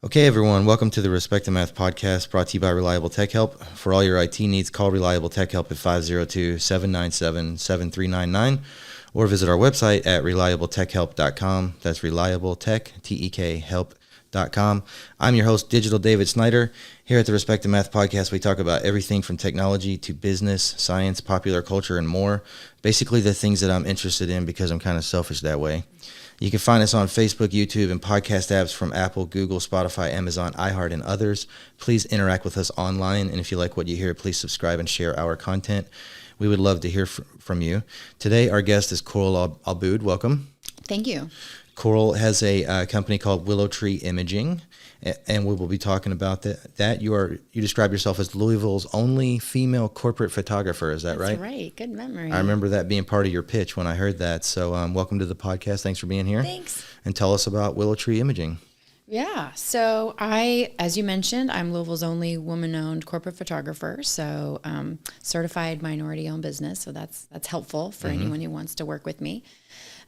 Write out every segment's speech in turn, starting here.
Okay, everyone, welcome to the Respect and Math podcast brought to you by Reliable Tech Help. For all your IT needs, call Reliable Tech Help at 502-797-7399 or visit our website at reliabletechhelp.com. That's reliabletech, T-E-K, help.com. I'm your host, Digital David Snyder. Here at the Respect and Math podcast, we talk about everything from technology to business, science, popular culture, and more. Basically, the things that I'm interested in because I'm kind of selfish that way. You can find us on Facebook, YouTube, and podcast apps from Apple, Google, Spotify, Amazon, iHeart, and others. Please interact with us online, and if you like what you hear, please subscribe and share our content. We would love to hear from you. Today, our guest is Coral Abood. Welcome. Thank you. Coral has a company called Willow Imaging, and we will be talking about that. You describe yourself as Louisville's only female corporate photographer. Is that right? That's right. Good memory. I remember that being part of your pitch when I heard that. So welcome to the podcast. Thanks for being here. Thanks. And tell us about Willow Imaging. Yeah. So as you mentioned, I'm Louisville's only woman-owned corporate photographer. So certified minority-owned business. So that's helpful for anyone who wants to work with me.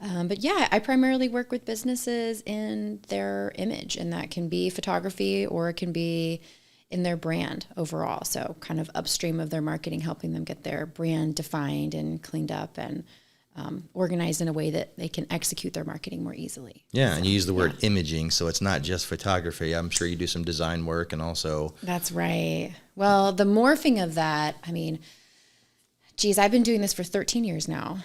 But yeah, I primarily work with businesses in their image, and that can be photography or it can be in their brand overall. So kind of upstream of their marketing, helping them get their brand defined and cleaned up and organized in a way that they can execute their marketing more easily. Yeah, and you use the word imaging, so it's not just photography. I'm sure you do some design work and also... That's right. Well, the morphing of that, I've been doing this for 13 years now.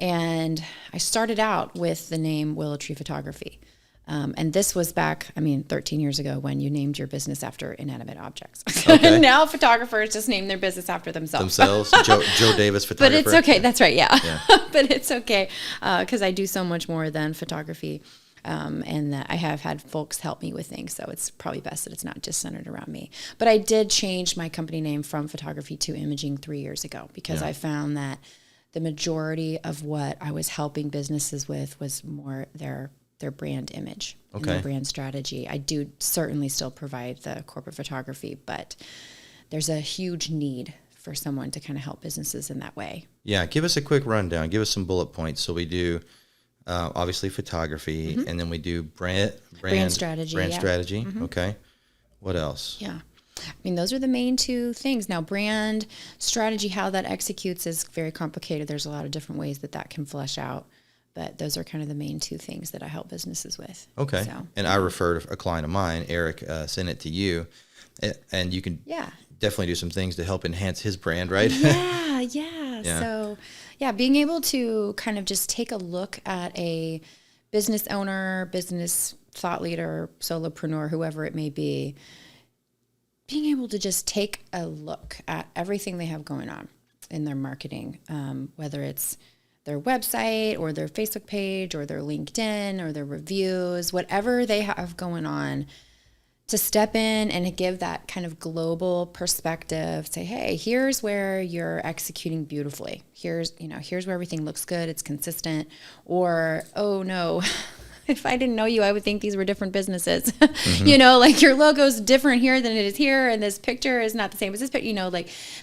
And I started out with the name Willow Tree Photography. And this was back, 13 years ago when you named your business after inanimate objects. Okay. Now photographers just name their business after themselves. Joe Davis Photographer. But it's okay. That's right. Yeah. But it's okay because I do so much more than photography. And I have had folks help me with things. So it's probably best that it's not just centered around me. But I did change my company name from photography to imaging 3 years ago because I found that the majority of what I was helping businesses with was more their brand image and their brand strategy. I do certainly still provide the corporate photography, but there's a huge need for someone to kind of help businesses in that way. Yeah, give us a quick rundown. Give us some bullet points. So we do obviously photography, and then we do brand strategy. Mm-hmm. Okay. What else? Yeah. Those are the main two things. Now, brand strategy, how that executes is very complicated. There's a lot of different ways that can flesh out, but those are kind of the main two things that I help businesses with. Okay. And I referred a client of mine, Eric, sent it to you, and you can definitely do some things to help enhance his brand, right? Yeah. So, being able to kind of just take a look at a business owner, business thought leader, solopreneur, whoever it may be, being able to just take a look at everything they have going on in their marketing, whether it's their website or their Facebook page or their LinkedIn or their reviews, whatever they have going on, to step in and give that kind of global perspective, say, hey, here's where you're executing beautifully. Here's where everything looks good, it's consistent, or, oh no, if I didn't know you, I would think these were different businesses. Like your logo's different here than it is here, and this picture is not the same as this picture.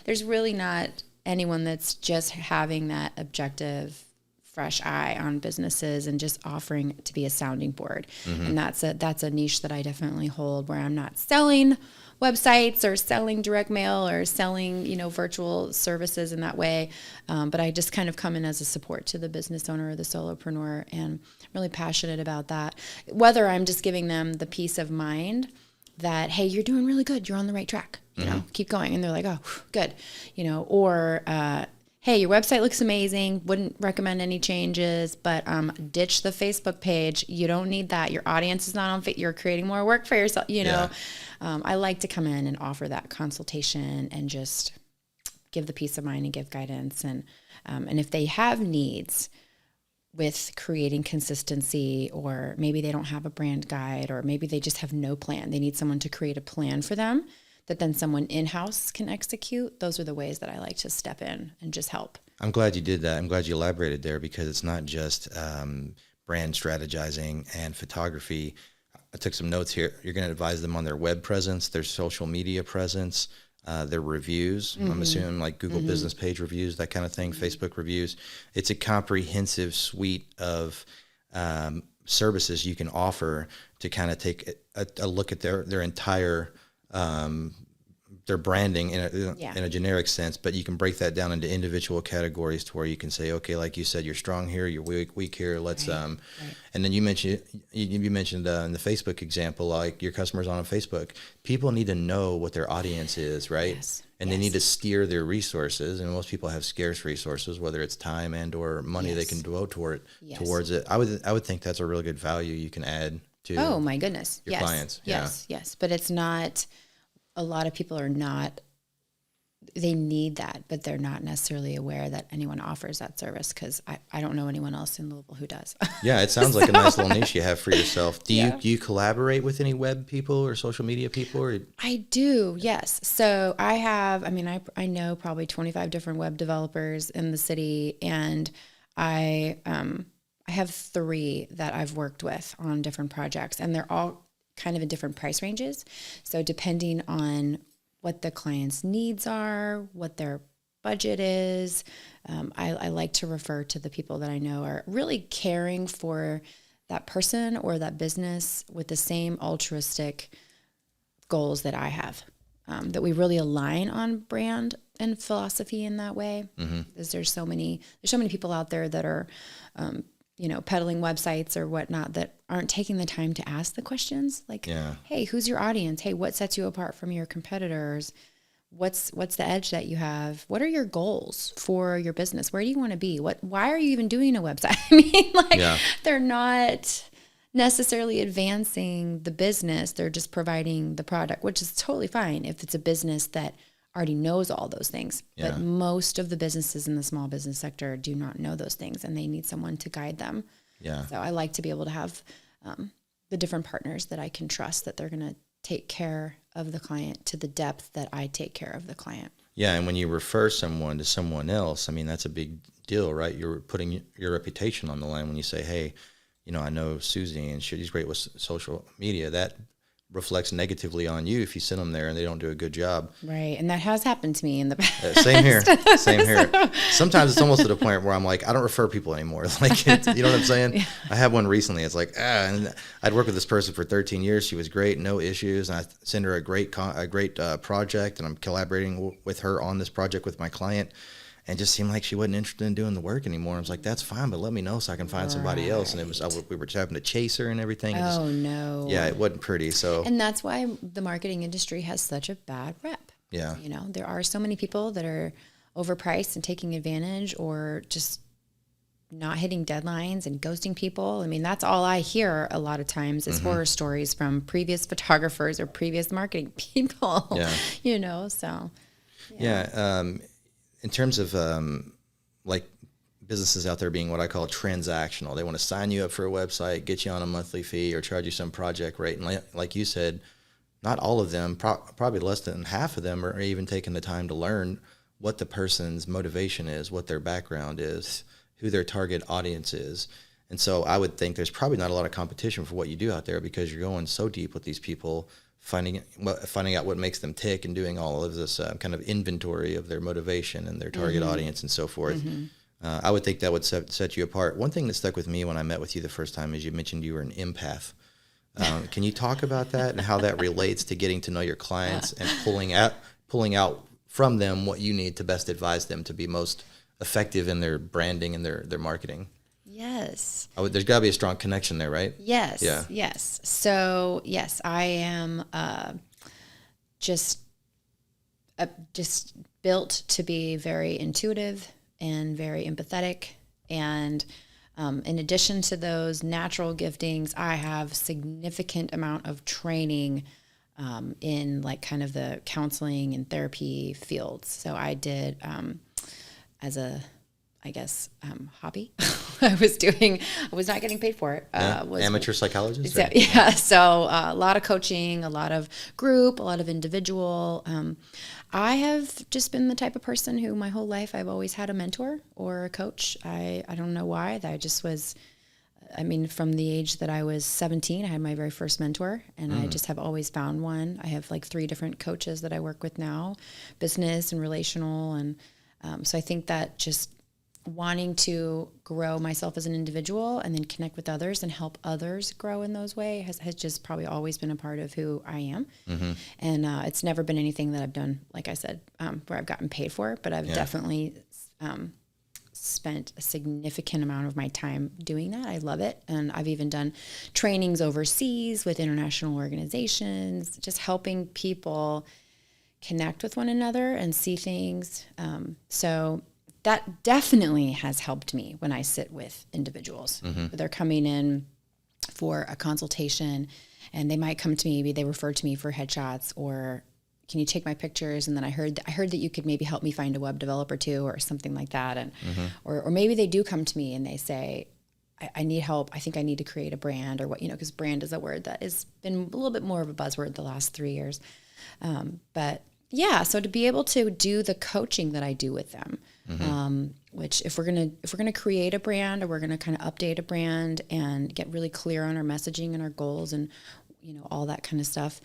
There's really not anyone that's just having that objective, fresh eye on businesses and just offering to be a sounding board. And that's a niche that I definitely hold, where I'm not selling websites or selling direct mail or selling, virtual services in that way. But I just kind of come in as a support to the business owner or the solopreneur, and I'm really passionate about that. Whether I'm just giving them the peace of mind that, hey, you're doing really good, you're on the right track, keep going. And they're like, oh, good, or, hey, your website looks amazing, wouldn't recommend any changes, but ditch the Facebook page. You don't need that. Your audience is not on fit. You're creating more work for yourself. I like to come in and offer that consultation and just give the peace of mind and give guidance. And if they have needs with creating consistency, or maybe they don't have a brand guide, or maybe they just have no plan, they need someone to create a plan for them that then someone in-house can execute. Those are the ways that I like to step in and just help. I'm glad you did that. I'm glad you elaborated there, because it's not just brand strategizing and photography. I took some notes here. You're going to advise them on their web presence, their social media presence, their reviews. I'm assuming like Google business page reviews, that kind of thing, Facebook reviews. It's a comprehensive suite of services you can offer to kind of take a look at their entire their branding in a generic sense, but you can break that down into individual categories to where you can say, okay, like you said, you're strong here, you're weak here. Let's and then you mentioned in the Facebook example, like your customers on Facebook, people need to know what their audience is, right? Yes. And they need to steer their resources, and most people have scarce resources, whether it's time and or money they can devote towards it. I would think that's a really good value you can add to. Oh my goodness, your clients. Yes, but it's not. A lot of people are not, they need that, but they're not necessarily aware that anyone offers that service, because I don't know anyone else in Louisville who does. Yeah, it sounds like a nice little niche you have for yourself. Do you collaborate with any web people or social media people? Or? I do, yes. So I know probably 25 different web developers in the city, and I have 3 that I've worked with on different projects, and they're all kind of in different price ranges. So depending on what the client's needs are, what their budget is, I like to refer to the people that I know are really caring for that person or that business with the same altruistic goals that I have, that we really align on brand and philosophy in that way. Because there's so many people out there that are, peddling websites or whatnot that aren't taking the time to ask the questions like, hey, who's your audience? Hey, what sets you apart from your competitors? What's the edge that you have? What are your goals for your business? Where do you want to be? Why are you even doing a website? I mean, they're not necessarily advancing the business. They're just providing the product, which is totally fine if it's a business that already knows all those things. But most of the businesses in the small business sector do not know those things, and they need someone to guide them. So I like to be able to have the different partners that I can trust that they're going to take care of the client to the depth that I take care of the client. Yeah, and when you refer someone to someone else, I mean, that's a big deal, right? You're putting your reputation on the line when you say, hey, I know Susie and she's great with social media. That reflects negatively on you if you send them there and they don't do a good job. Right. And that has happened to me in the past. Same here. Sometimes it's almost to the point where I'm like, I don't refer people anymore. Like, you know what I'm saying? Yeah. I had one recently. It's like, and I'd worked with this person for 13 years. She was great. No issues. And I send her a great project, and I'm collaborating with her on this project with my client. And just seemed like she wasn't interested in doing the work anymore. I was like, that's fine, but let me know so I can find somebody else. And we were having to chase her and everything. No. Yeah, it wasn't pretty. So. And that's why the marketing industry has such a bad rep. Yeah. There are so many people that are overpriced and taking advantage, or just not hitting deadlines and ghosting people. I mean, that's all I hear a lot of times is horror stories from previous photographers or previous marketing people. Yeah. So. Yeah. In terms of like businesses out there being what I call transactional, they want to sign you up for a website, get you on a monthly fee, or charge you some project rate. And like you said, not all of them, probably less than half of them are even taking the time to learn what the person's motivation is, what their background is, who their target audience is. And so I would think there's probably not a lot of competition for what you do out there, because you're going so deep with these people, finding out what makes them tick and doing all of this kind of inventory of their motivation and their target audience and so forth. I would think that would set you apart. One thing that stuck with me when I met with you the first time is you mentioned you were an empath. Can you talk about that and how that relates to getting to know your clients and pulling out from them what you need to best advise them to be most effective in their branding and their marketing? Yes. There's got to be a strong connection there, right? Yes. Yeah. Yes. So, yes, I am just built to be very intuitive and very empathetic. And in addition to those natural giftings, I have significant amount of training in like kind of the counseling and therapy fields. So I did as a hobby. I was not getting paid for it. Amateur psychologist? So a lot of coaching, a lot of group, a lot of individual. I have just been the type of person who my whole life I've always had a mentor or a coach. I don't know why. I just was, from the age that I was 17, I had my very first mentor, and I just have always found one. I have like 3 different coaches that I work with now, business and relational. And so I think that just wanting to grow myself as an individual and then connect with others and help others grow in those ways has just probably always been a part of who I am. Mm-hmm. And it's never been anything that I've done, like I said, where I've gotten paid for it, but I've definitely spent a significant amount of my time doing that. I love it. And I've even done trainings overseas with international organizations, just helping people connect with one another and see things. So that definitely has helped me when I sit with individuals. Mm-hmm. They're coming in for a consultation and they might come to me, maybe they refer to me for headshots, or can you take my pictures? And then I heard that you could maybe help me find a web developer too, or something like that. And, or maybe they do come to me and they say, I need help. I think I need to create a brand, or what, because brand is a word that has been a little bit more of a buzzword the last 3 years. But yeah, so to be able to do the coaching that I do with them, which if we're gonna create a brand, or we're gonna kind of update a brand and get really clear on our messaging and our goals and all that kind of stuff,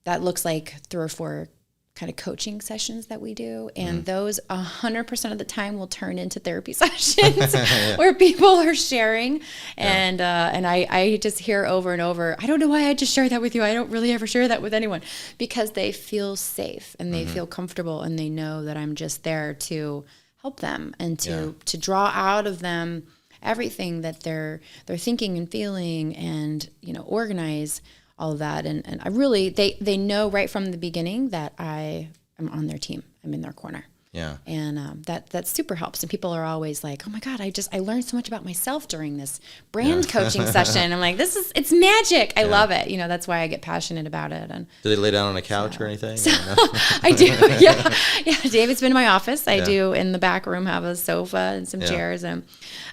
that looks like 3 or 4 kind of coaching sessions that we do, and those 100% of the time will turn into therapy sessions where people are sharing, and I just hear over and over, I don't know why I just shared that with you. I don't really ever share that with anyone, because they feel safe and they feel comfortable and they know that I'm just there to help them and to draw out of them everything that they're thinking and feeling, and organize all of that. And I really, they know right from the beginning that I am on their team. I'm in their corner. Yeah. And that super helps. And people are always like, oh my God, I learned so much about myself during this brand coaching session. I'm like, it's magic. I love it. That's why I get passionate about it. And do they lay down on a couch or anything? So, I do. Yeah. Yeah. David's been in my office. I do in the back room have a sofa and some chairs. And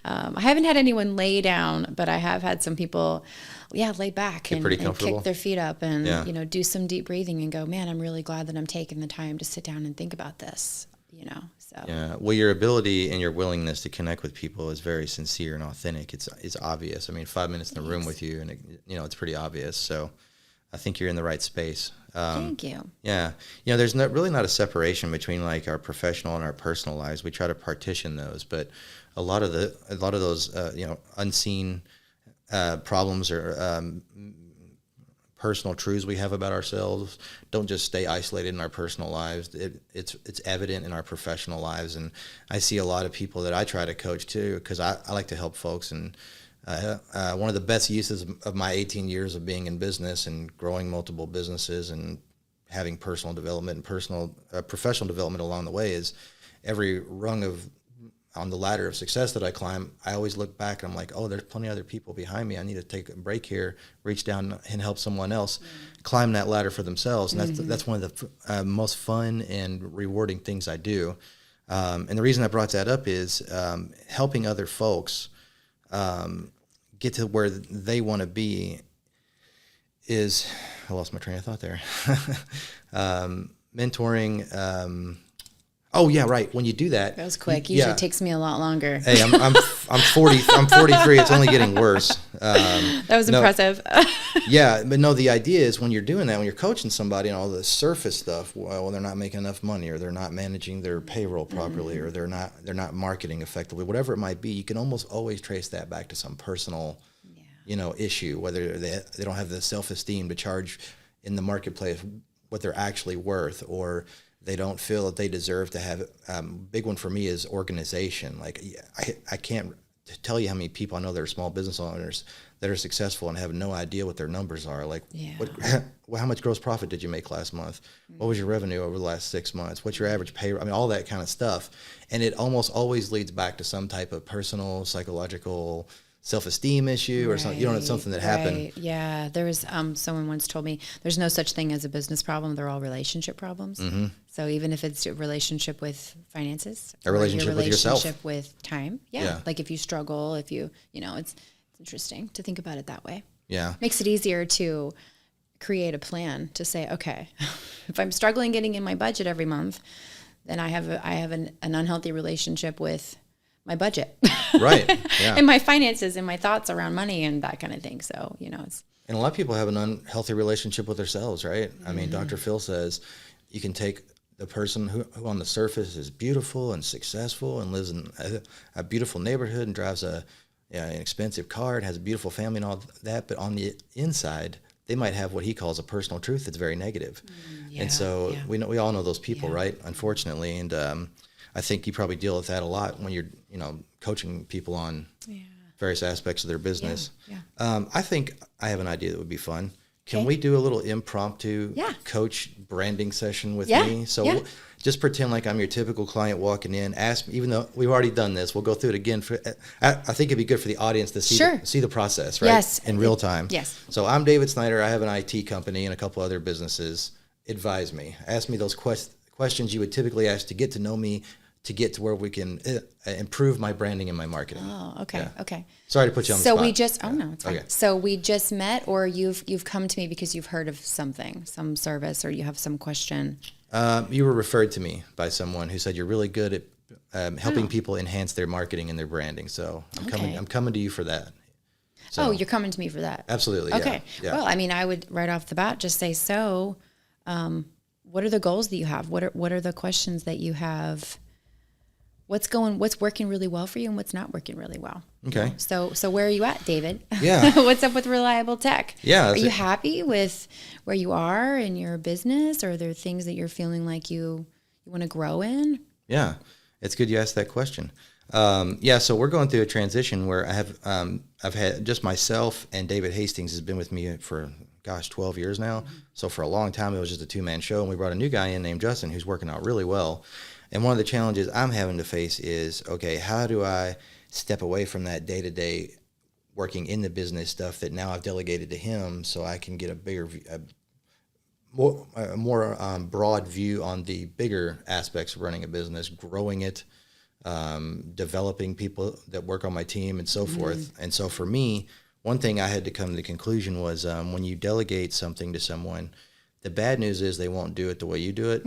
I haven't had anyone lay down, but I have had some people lay back and kick their feet up and, do some deep breathing and go, man, I'm really glad that I'm taking the time to sit down and think about this, so. Yeah. Well, your ability and your willingness to connect with people is very sincere and authentic. It's obvious. I mean, 5 minutes in the room with you and, it's pretty obvious. So I think you're in the right space. Thank you. Yeah. There's really not a separation between like our professional and our personal lives. We try to partition those, but a lot of those, unseen problems or personal truths we have about ourselves don't just stay isolated in our personal lives. It's evident in our professional lives, and I see a lot of people that I try to coach too, because I like to help folks. And one of the best uses of my 18 years of being in business and growing multiple businesses and having personal development and professional development along the way is every rung on the ladder of success that I climb, I always look back and I'm like, oh, there's plenty of other people behind me. I need to take a break here, reach down and help someone else climb that ladder for themselves. And that's one of the most fun and rewarding things I do. And the reason I brought that up is helping other folks get to where they want to be is, I lost my train of thought there. Mentoring, oh yeah, right. When you do that, that was quick. Usually it takes me a lot longer. Hey, I'm 40. I'm 43. It's only getting worse. That was impressive. Yeah, but no, the idea is when you're doing that, when you're coaching somebody and all the surface stuff, well, they're not making enough money, or they're not managing their payroll properly, or they're not marketing effectively, whatever it might be. You can almost always trace that back to some personal, issue, whether they don't have the self-esteem to charge in the marketplace what they're actually worth, or they don't feel that they deserve to have big one for me is organization. Like I can't tell you how many people I know that are small business owners that are successful and have no idea what their numbers are. Like, how much gross profit did you make last month? What was your revenue over the last 6 months? What's your average pay? I mean, all that kind of stuff. And it almost always leads back to some type of personal, psychological self-esteem issue or something, something that happened. Yeah. There was, someone once told me there's no such thing as a business problem. They're all relationship problems. Mm-hmm. So even if it's a relationship with finances, a relationship with yourself, with time. Yeah. Like if you struggle, it's interesting to think about it that way. Yeah. Makes it easier to create a plan to say, okay, if I'm struggling getting in my budget every month, then I have an unhealthy relationship with my budget, right? Yeah, and my finances and my thoughts around money and that kind of thing. So it's. And a lot of people have an unhealthy relationship with themselves, right? Mm-hmm. I mean, Dr. Phil says you can take the person who on the surface is beautiful and successful and lives in a beautiful neighborhood and drives an expensive car and has a beautiful family and all that, but on the inside, they might have what he calls a personal truth that's very negative. And so we all know those people, right? Unfortunately. And I think you probably deal with that a lot when you're, coaching people on various aspects of their business. I think I have an idea that would be fun. Can we do a little impromptu coach branding session with me? So just pretend like I'm your typical client walking in. Ask me, even though we've already done this, we'll go through it again. I think it'd be good for the audience to see the process, right? Yes. In real time. Yes. So I'm David Snyder. I have an IT company and a couple other businesses. Advise me. Ask me those questions you would typically ask to get to know me, to get to where we can improve my branding and my marketing. Oh, okay, okay. Sorry to put you on the spot. So we just, no, it's fine. Okay. So we just met, or you've come to me because you've heard of something, some service, or you have some question? You were referred to me by someone who said you're really good at helping people enhance their marketing and their branding. So I'm coming to you for that. So, you're coming to me for that. Absolutely. Okay. Yeah. Well, I mean, I would right off the bat just say, what are the goals that you have? What are the questions that you have? What's working really well for you and what's not working really well? Okay. So where are you at, David? Yeah. What's up with Reliable Tech? Yeah. Are you happy with where you are in your business, or are there things that you're feeling like you want to grow in? Yeah. It's good you asked that question. So we're going through a transition where I've had just myself, and David Hastings has been with me for 12 years now. Mm-hmm. So for a long time, it was just a 2-man show, and we brought a new guy in named Justin who's working out really well. And one of the challenges I'm having to face is, okay, how do I step away from that day-to-day working in the business stuff that now I've delegated to him, so I can get a more broad view on the bigger aspects of running a business, growing it, developing people that work on my team, and so forth. And so for me, one thing I had to come to the conclusion was when you delegate something to someone, the bad news is they won't do it the way you do it.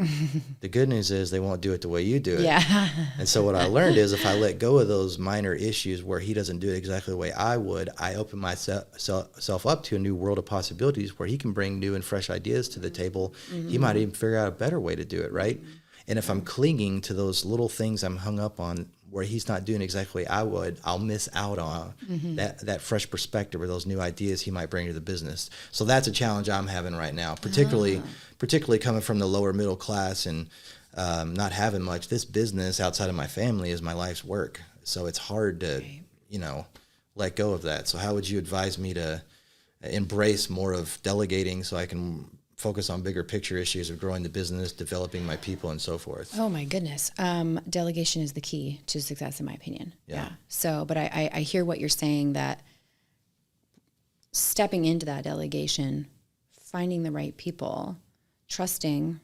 The good news is they won't do it the way you do it. Yeah. And so what I learned is if I let go of those minor issues where he doesn't do it exactly the way I would, I open myself up to a new world of possibilities where he can bring new and fresh ideas to the table. Mm-hmm. He might even figure out a better way to do it, right? Mm-hmm. And if I'm clinging to those little things I'm hung up on where he's not doing exactly I would, I'll miss out on that fresh perspective or those new ideas he might bring to the business. So that's a challenge I'm having right now, particularly coming from the lower middle class and not having much. This business outside of my family is my life's work. So it's hard to, let go of that. So how would you advise me to embrace more of delegating so I can focus on bigger picture issues of growing the business, developing my people, and so forth? Oh my goodness. Delegation is the key to success, in my opinion. Yeah. So, but I hear what you're saying, that stepping into that delegation, finding the right people, trusting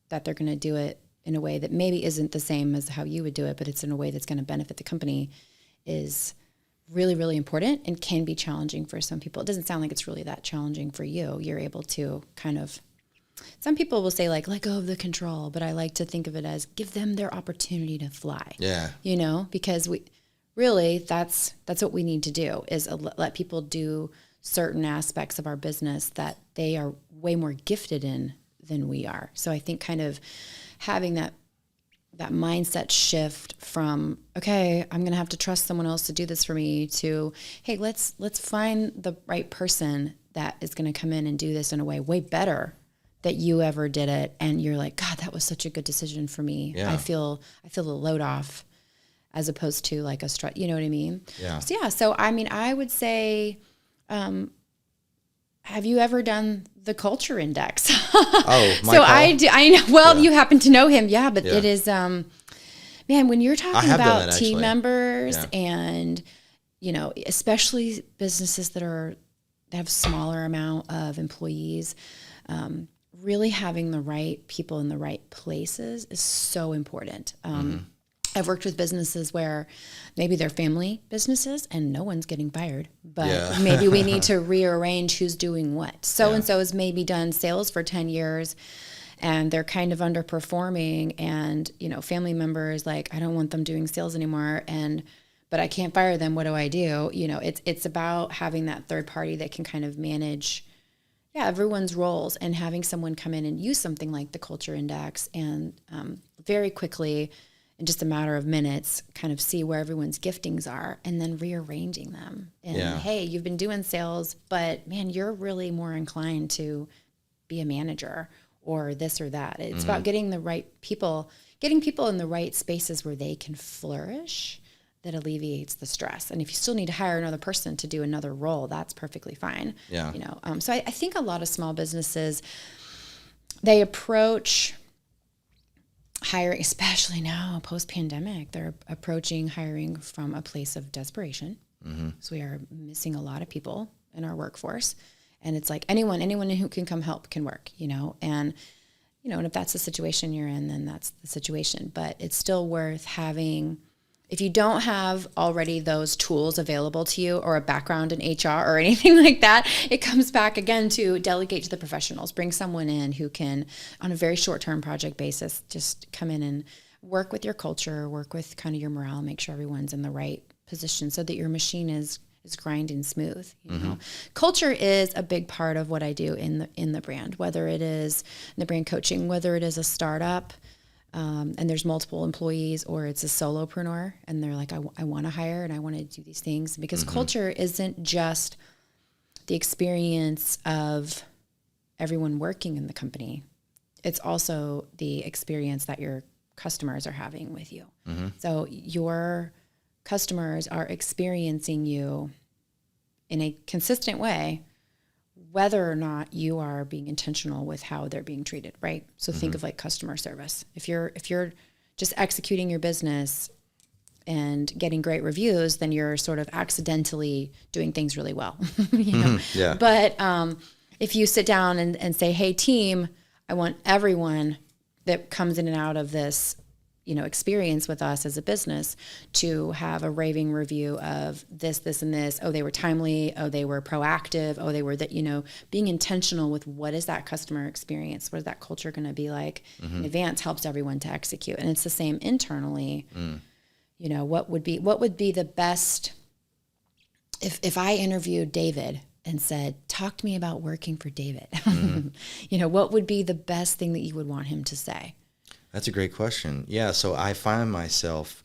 that they're going to do it in a way that maybe isn't the same as how you would do it, but it's in a way that's going to benefit the company, is really, really important and can be challenging for some people. It doesn't sound like it's really that challenging for you. You're able to kind of, some people will say like, let go of the control, but I like to think of it as give them their opportunity to fly. Yeah. Because we really, that's what we need to do, is let people do certain aspects of our business that they are way more gifted in than we are. So I think kind of having that mindset shift from, okay, I'm going to have to trust someone else to do this for me, to, hey, let's find the right person that is going to come in and do this in a way better that you ever did it. And you're like, God, that was such a good decision for me. Yeah. I feel the load off, as opposed to like a strut, you know what I mean? Yeah. So I mean, I would say, have you ever done the culture index? Oh, my so call? I know. Well, you happen to know him, but it is, man, when you're talking about team members and, especially businesses that have smaller amount of employees, really having the right people in the right places is so important. I've worked with businesses where maybe they're family businesses and no one's getting fired, but maybe we need to rearrange who's doing what. So-and-so has maybe done sales for 10 years and they're kind of underperforming, and, family members like, I don't want them doing sales anymore, but I can't fire them. What do I do? It's about having that third party that can kind of manage everyone's roles, and having someone come in and use something like the culture index and very quickly, in just a matter of minutes, kind of see where everyone's giftings are and then rearranging them. And hey, you've been doing sales, but man, you're really more inclined to be a manager or this or that. It's about getting the right people, getting people in the right spaces where they can flourish. That alleviates the stress. And if you still need to hire another person to do another role, that's perfectly fine. Yeah. So I think a lot of small businesses, they approach hiring, especially now post-pandemic, they're approaching hiring from a place of desperation. So we are missing a lot of people in our workforce, and it's like anyone who can come help can work, and if that's the situation you're in, then that's the situation. But it's still worth having. If you don't have already those tools available to you or a background in HR or anything like that, it comes back again to delegate to the professionals. Bring someone in who can, on a very short-term project basis, just come in and work with your culture, work with kind of your morale, make sure everyone's in the right position so that your machine is grinding smooth. Culture is a big part of what I do in the brand, whether it is in the brand coaching, whether it is a startup, and there's multiple employees, or it's a solopreneur and they're like, I want to hire and I want to do these things, because culture isn't just the experience of everyone working in the company. It's also the experience that your customers are having with you. So your customers are experiencing you in a consistent way, whether or not you are being intentional with how they're being treated, right? So think of like customer service. If you're just executing your business and getting great reviews, then you're sort of accidentally doing things really well. Yeah. But if you sit down and say, hey team, I want everyone that comes in and out of this experience with us as a business to have a raving review of this, and this. Oh, they were timely. Oh, they were proactive. Oh, they were that, being intentional with what is that customer experience? What is that culture going to be like in advance helps everyone to execute. And it's the same internally. What would be the best, if I interviewed David and said, talk to me about working for David, what would be the best thing that you would want him to say? That's a great question. Yeah, so I find myself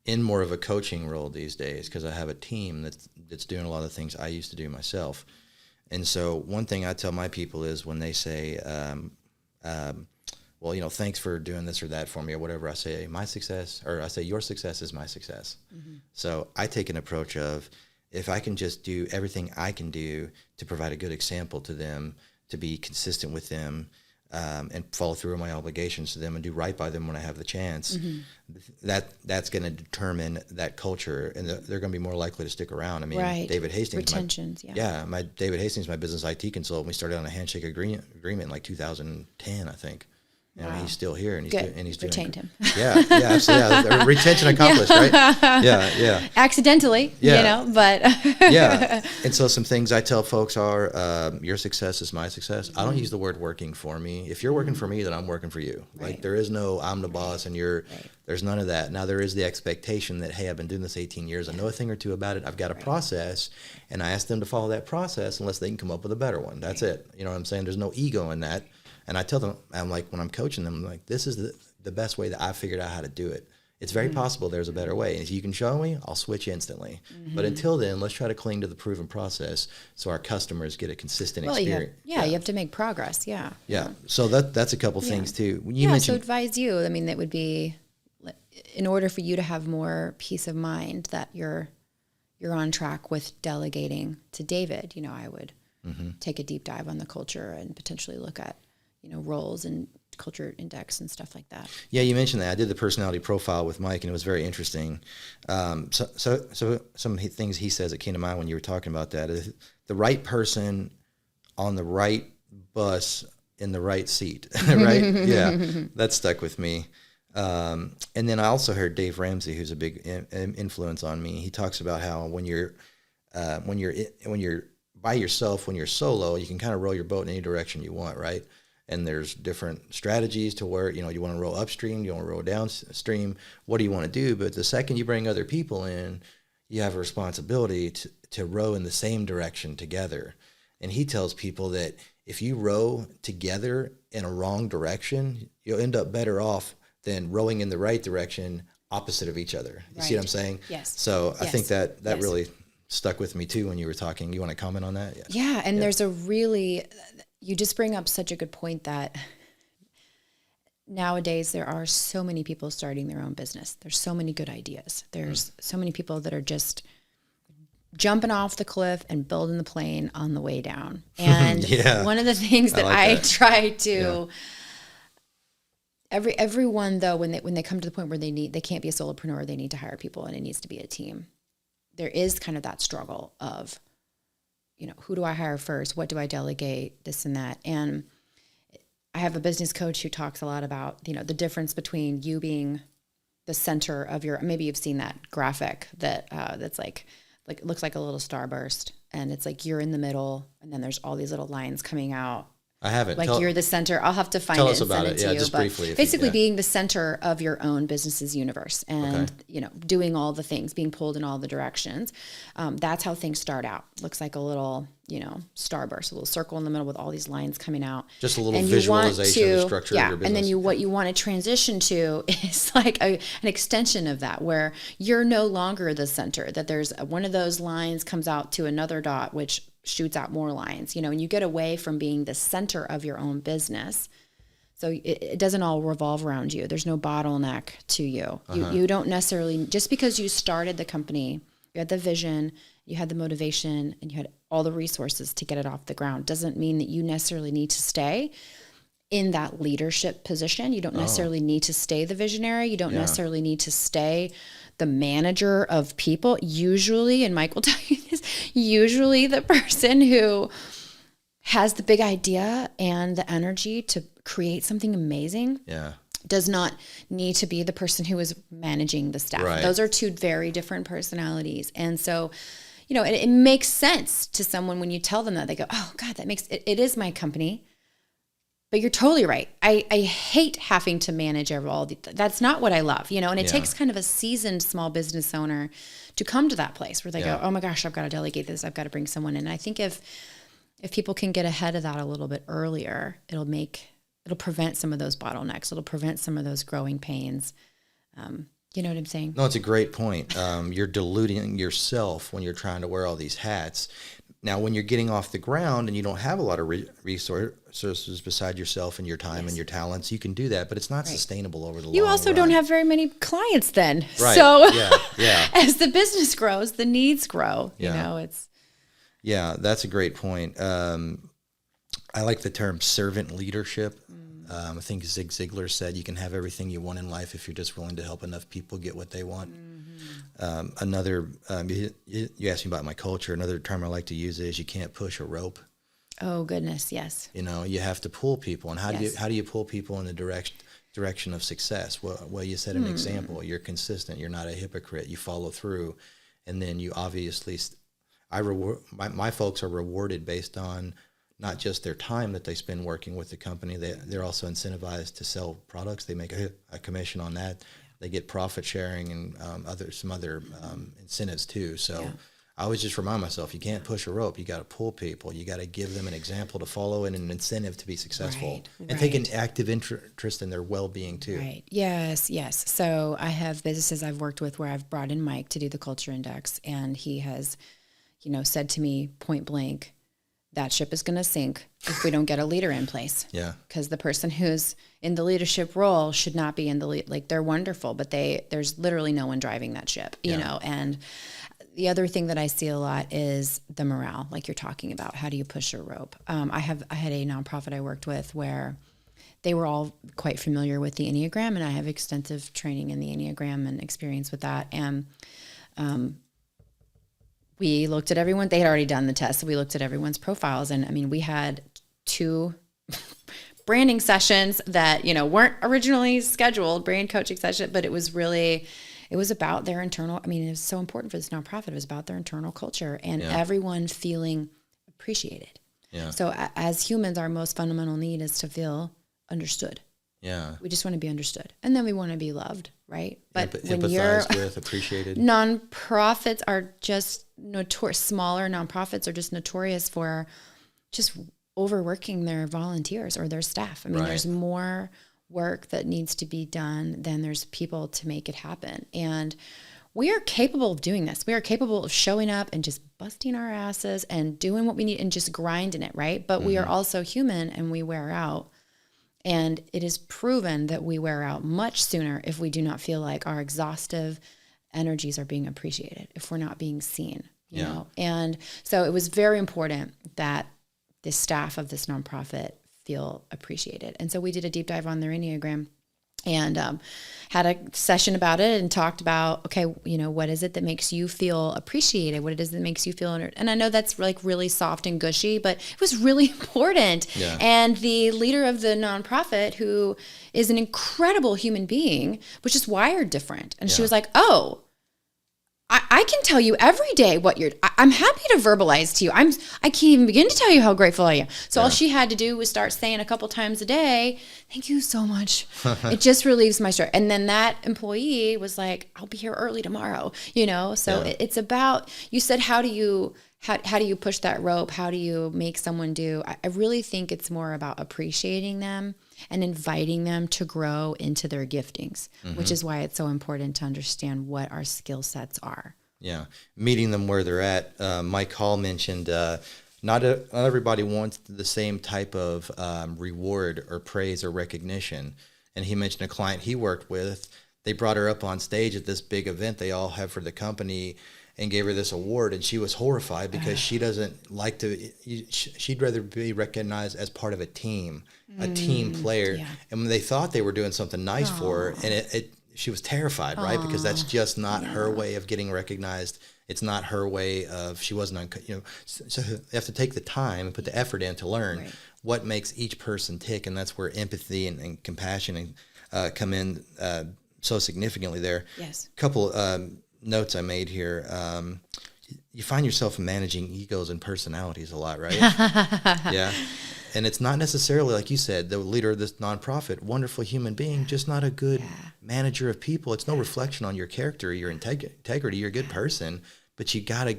in more of a coaching role these days because I have a team that's doing a lot of the things I used to do myself. And so one thing I tell my people is when they say, thanks for doing this or that for me or whatever, I say your success is my success. So I take an approach of, if I can just do everything I can do to provide a good example to them, to be consistent with them, and follow through on my obligations to them and do right by them when I have the chance, that's going to determine that culture, and they're going to be more likely to stick around. I mean, right. David Hastings, retentions, David Hastings, my business IT consultant. We started on a handshake agreement in like 2010, I think. And he's still here, and he's retained him. Yeah, absolutely. Yeah. Retention accomplished, right? Yeah. Accidentally, but yeah. And so some things I tell folks are, your success is my success. I don't use the word working for me. If you're working for me, then I'm working for you. Right. Like there is no I'm the boss and you're. Right. There's none of that. Now there is the expectation that, hey, I've been doing this 18 years. I know a thing or two about it. I've got a process, and I ask them to follow that process unless they can come up with a better one. That's it. You know what I'm saying? There's no ego in that. And I tell them, I'm like, when I'm coaching them, I'm like, this is the best way that I figured out how to do it. It's very possible there's a better way. And if you can show me, I'll switch instantly. But until then, let's try to cling to the proven process so our customers get a consistent experience. You have to make progress. Yeah. So that's a couple things too. You mentioned, so advise you. I mean, that would be, in order for you to have more peace of mind that you're on track with delegating to David, I would take a deep dive on the culture and potentially look at roles and culture index and stuff like that. Yeah, you mentioned that. I did the personality profile with Mike, and it was very interesting. So some things he says that came to mind when you were talking about that is the right person on the right bus in the right seat, right? Yeah, that stuck with me. And then I also heard Dave Ramsey, who's a big influence on me. He talks about how when you're by yourself, when you're solo, you can kind of row your boat in any direction you want, right? And there's different strategies to where, you want to row upstream, you want to row downstream. What do you want to do? But the second you bring other people in, you have a responsibility to row in the same direction together. And he tells people that if you row together in a wrong direction, you'll end up better off than rowing in the right direction opposite of each other. You see what I'm saying? Yes. So I think that really stuck with me too when you were talking. You want to comment on that? Yeah. And there's you just bring up such a good point that nowadays there are so many people starting their own business. There's so many good ideas. There's so many people that are just jumping off the cliff and building the plane on the way down. And one of the things that I try to everyone though, when they come to the point where they can't be a solopreneur, they need to hire people and it needs to be a team. There is kind of that struggle of, who do I hire first? What do I delegate? This and that. And I have a business coach who talks a lot about, the difference between you being the center of maybe you've seen that graphic that's like it looks like a little starburst, and it's like you're in the middle and then there's all these little lines coming out. I haven't. Like you're the center. I'll have to find it and send it to you. Just briefly. Basically being the center of your own business's universe and, doing all the things, being pulled in all the directions. That's how things start out. Looks like a little, starburst, a little circle in the middle with all these lines coming out. Just a little visualization of the structure of your business. And then what you want to transition to is like an extension of that, where you're no longer the center, that there's one of those lines comes out to another dot, which shoots out more lines, and you get away from being the center of your own business. So it doesn't all revolve around you. There's no bottleneck to you. You don't necessarily, just because you started the company, you had the vision, you had the motivation, and you had all the resources to get it off the ground, doesn't mean that you necessarily need to stay in that leadership position. You don't necessarily need to stay the visionary. You don't necessarily need to stay the manager of people. Usually, and Mike will tell you this, usually the person who has the big idea and the energy to create something amazing does not need to be the person who is managing the staff. Right. Those are two very different personalities. And so, it makes sense to someone when you tell them that. They go, oh God, it is my company. But you're totally right. I hate having to manage that's not what I love, and it takes kind of a seasoned small business owner to come to that place where they go, oh my gosh, I've got to delegate this. I've got to bring someone in. And I think if people can get ahead of that a little bit earlier, it'll prevent some of those bottlenecks. It'll prevent some of those growing pains. You know what I'm saying? No, it's a great point. You're diluting yourself when you're trying to wear all these hats. Now, when you're getting off the ground and you don't have a lot of resources beside yourself and your time and your talents, you can do that, but it's not sustainable over the long run. You also don't have very many clients then. Right. So as the business grows, the needs grow. It's. Yeah, that's a great point. I like the term servant leadership. I think Zig Ziglar said you can have everything you want in life if you're just willing to help enough people get what they want. You asked me about my culture. Another term I like to use is you can't push a rope. Oh goodness, yes. You have to pull people, and how do you pull people in the direction of success? Well, you set an example. You're consistent. You're not a hypocrite. You follow through, and then you obviously. My folks are rewarded based on not just their time that they spend working with the company. They're also incentivized to sell products. They make a commission on that. They get profit sharing and some other incentives too. So I always just remind myself, you can't push a rope. You got to pull people. You got to give them an example to follow and an incentive to be successful, and take an active interest in their well-being too. Right. Yes. So I have businesses I've worked with where I've brought in Mike to do the culture index, and he has, said to me point blank, that ship is going to sink if we don't get a leader in place. Yeah. Because the person who's in the leadership role should not be in the lead. Like, they're wonderful, but there's literally no one driving that ship, you know? And the other thing that I see a lot is the morale, like you're talking about. How do you push a rope? I had a nonprofit I worked with where they were all quite familiar with the Enneagram, and I have extensive training in the Enneagram and experience with that. And, we looked at everyone. They had already done the test. So we looked at everyone's profiles. And we had 2 branding sessions that, weren't originally scheduled, brand coaching session, but it was about their internal, it was so important for this nonprofit. It was about their internal culture and everyone feeling appreciated. Yeah. So as humans, our most fundamental need is to feel understood. Yeah. We just want to be understood. And then we want to be loved, right? But when empathized with, appreciated. Nonprofits are just smaller nonprofits are just notorious for just overworking their volunteers or their staff. I mean, there's more work that needs to be done than there's people to make it happen. And we are capable of doing this. We are capable of showing up and just busting our asses and doing what we need and just grinding it, right? But we are also human and we wear out. And it is proven that we wear out much sooner if we do not feel like our exhaustive energies are being appreciated, if we're not being seen, you know? And so it was very important that the staff of this nonprofit feel appreciated. And so we did a deep dive on their Enneagram and had a session about it and talked about, okay, you know, what is it that makes you feel appreciated? What it is that makes you feel, and I know that's like really soft and gushy, but it was really important. Yeah. And the leader of the nonprofit, who is an incredible human being, was just wired different. And she was like, oh, I can tell you every day what I'm happy to verbalize to you. I can't even begin to tell you how grateful I am. So all she had to do was start saying a couple times a day, thank you so much. It just relieves my stress. And then that employee was like, I'll be here early tomorrow, you know? So it's about, you said, how do you push that rope? How do you make someone do? I really think it's more about appreciating them and inviting them to grow into their giftings, which is why it's so important to understand what our skill sets are. Yeah. Meeting them where they're at. Mike Hall mentioned not everybody wants the same type of reward or praise or recognition. And he mentioned a client he worked with. They brought her up on stage at this big event they all have for the company and gave her this award, and she was horrified because she doesn't like to, she'd rather be recognized as part of a team player. Yeah. And when they thought they were doing something nice for her, and she was terrified, right? Because that's just not her way of getting recognized. It's not her way of, she wasn't, so they have to take the time and put the effort in to learn what makes each person tick. And that's where empathy and compassion come in so significantly there. Yes. Couple notes I made here. You find yourself managing egos and personalities a lot, right? Yeah. And it's not necessarily, like you said, the leader of this nonprofit, wonderful human being, just not a good manager of people. It's no reflection on your character, your integrity. You're a good person, but you got to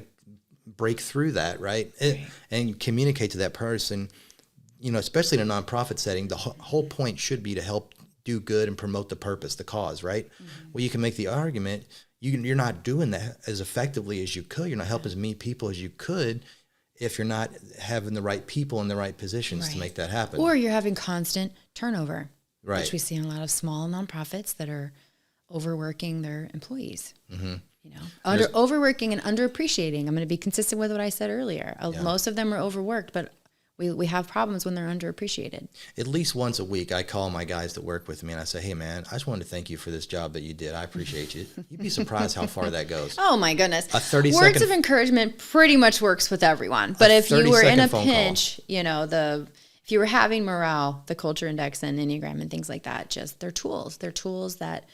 break through that, right? And communicate to that person, especially in a nonprofit setting, the whole point should be to help do good and promote the purpose, the cause, right? Well, you can make the argument, you're not doing that as effectively as you could. You're not helping as many people as you could if you're not having the right people in the right positions to make that happen. Or you're having constant turnover, which we see in a lot of small nonprofits that are overworking their employees. Overworking and underappreciating. I'm going to be consistent with what I said earlier. Most of them are overworked, but we have problems when they're underappreciated. At least once a week, I call my guys that work with me and I say, hey, man, I just wanted to thank you for this job that you did. I appreciate you. You'd be surprised how far that goes. Oh, my goodness. Words of encouragement pretty much works with everyone. But if you were in a pinch, if you were having morale, the culture index and Enneagram and things like that, just they're tools. They're tools that,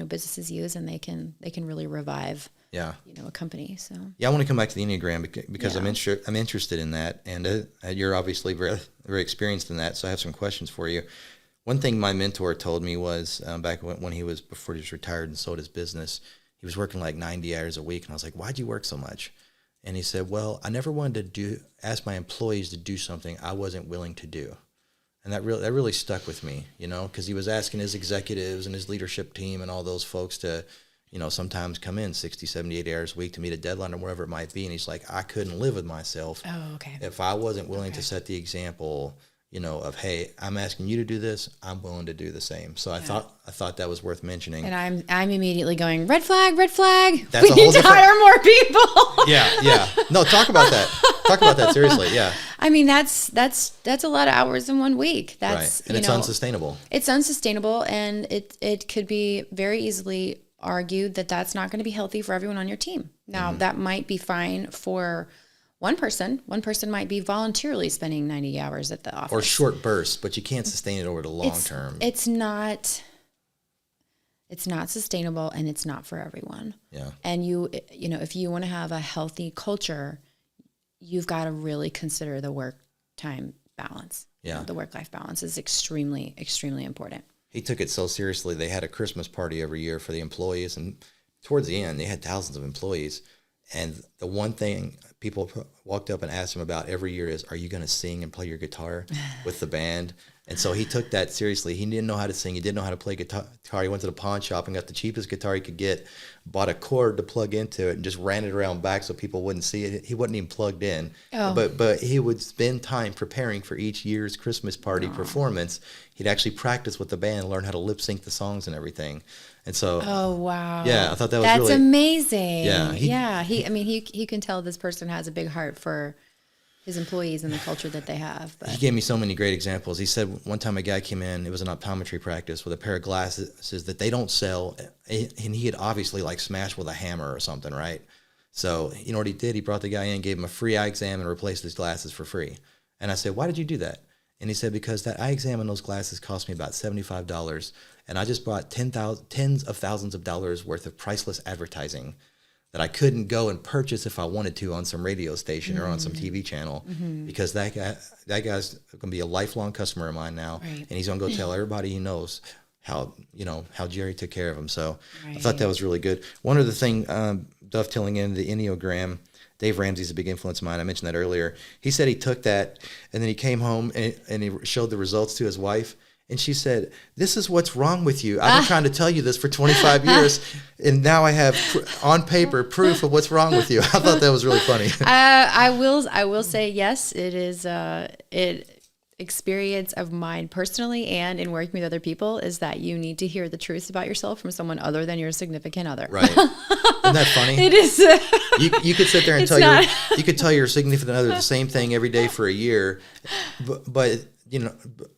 businesses use, and they can really revive a company. So I want to come back to the Enneagram because I'm interested in that, and you're obviously very, very experienced in that. So I have some questions for you. One thing my mentor told me was back before he was retired and sold his business, he was working like 90 hours a week, and I was like, "Why'd you work so much?" And he said, "Well, I never wanted to ask my employees to do something I wasn't willing to do." And that really stuck with me, because he was asking his executives and his leadership team and all those folks to, sometimes come in 60, 70, 80 hours a week to meet a deadline or whatever it might be. And he's like, I couldn't live with myself if I wasn't willing to set the example, of, hey, I'm asking you to do this, I'm willing to do the same. So I thought that was worth mentioning. And I'm immediately going, red flag. We need to hire more people. Yeah. No, talk about that. Talk about that seriously. Yeah. I mean, that's a lot of hours in 1 week. That's right. And it's unsustainable. It's unsustainable, and it could be very easily argued that that's not going to be healthy for everyone on your team. Now, that might be fine for one person. One person might be voluntarily spending 90 hours at the office. Or short bursts, but you can't sustain it over the long term. It's not sustainable, and it's not for everyone. Yeah. And if you want to have a healthy culture, you've got to really consider the work-time balance. Yeah. The work-life balance is extremely, extremely important. He took it so seriously. They had a Christmas party every year for the employees, and towards the end, they had thousands of employees. And the one thing people walked up and asked him about every year is, are you going to sing and play your guitar with the band? And so he took that seriously. He didn't know how to sing. He didn't know how to play guitar. He went to the pawn shop and got the cheapest guitar he could get, bought a cord to plug into it, and just ran it around back so people wouldn't see it. He wasn't even plugged in. Oh. But he would spend time preparing for each year's Christmas party performance. He'd actually practice with the band, learn how to lip sync the songs and everything. And so, oh wow, yeah, I thought that was that's really amazing. Yeah, he can tell this person has a big heart for his employees and the culture that they have. But he gave me so many great examples. He said one time a guy came in, it was an optometry practice, with a pair of glasses that they don't sell, and he had obviously like smashed with a hammer or something, right? So you know what he did? He brought the guy in, gave him a free eye exam, and replaced his glasses for free. And I said, why did you do that? And he said, because that eye exam and those glasses cost me about $75, and I just bought tens of thousands of dollars worth of priceless advertising that I couldn't go and purchase if I wanted to on some radio station or on some TV channel, because that guy's going to be a lifelong customer of mine now, and he's going to go tell everybody he knows how Jerry took care of him. So I thought that was really good. One other thing, dovetailing into the Enneagram, Dave Ramsey's a big influence of mine. I mentioned that earlier. He said he took that, and then he came home and he showed the results to his wife. And she said, this is what's wrong with you. I've been trying to tell you this for 25 years, and now I have on paper proof of what's wrong with you. I thought that was really funny. I will say yes. It is experience of mine personally and in working with other people is that you need to hear the truth about yourself from someone other than your significant other. Right. Isn't that funny? It is. You could sit there and you could tell your significant other the same thing every day for a year, but you know,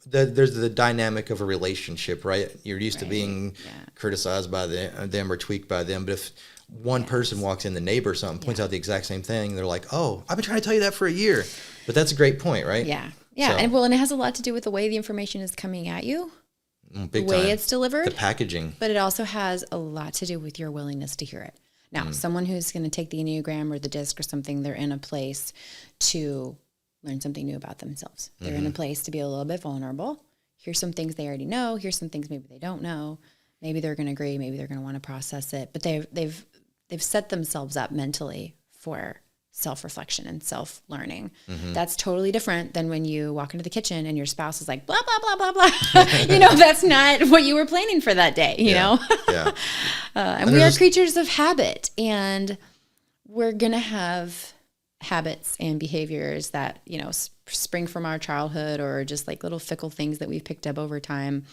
there's the dynamic of a relationship, right? You're used to being criticized by them or tweaked by them. But if one person walks in, the neighbor or something, points out the exact same thing, they're like, oh, I've been trying to tell you that for a year. But that's a great point, right? Yeah. Yeah. So, and it has a lot to do with the way the information is coming at you, the way it's delivered, the packaging. But it also has a lot to do with your willingness to hear it. Now, someone who's going to take the Enneagram or the DISC or something, they're in a place to learn something new about themselves. They're in a place to be a little bit vulnerable. Here's some things they already know. Here's some things maybe they don't know. Maybe they're going to agree. Maybe they're going to want to process it. But they've set themselves up mentally for self-reflection and self-learning. That's totally different than when you walk into the kitchen and your spouse is like, blah, blah, blah, blah, blah. That's not what you were planning for that day, you know? Yeah. And we are creatures of habit, and we're going to have habits and behaviors that, spring from our childhood, or just like little fickle things that we've picked up over time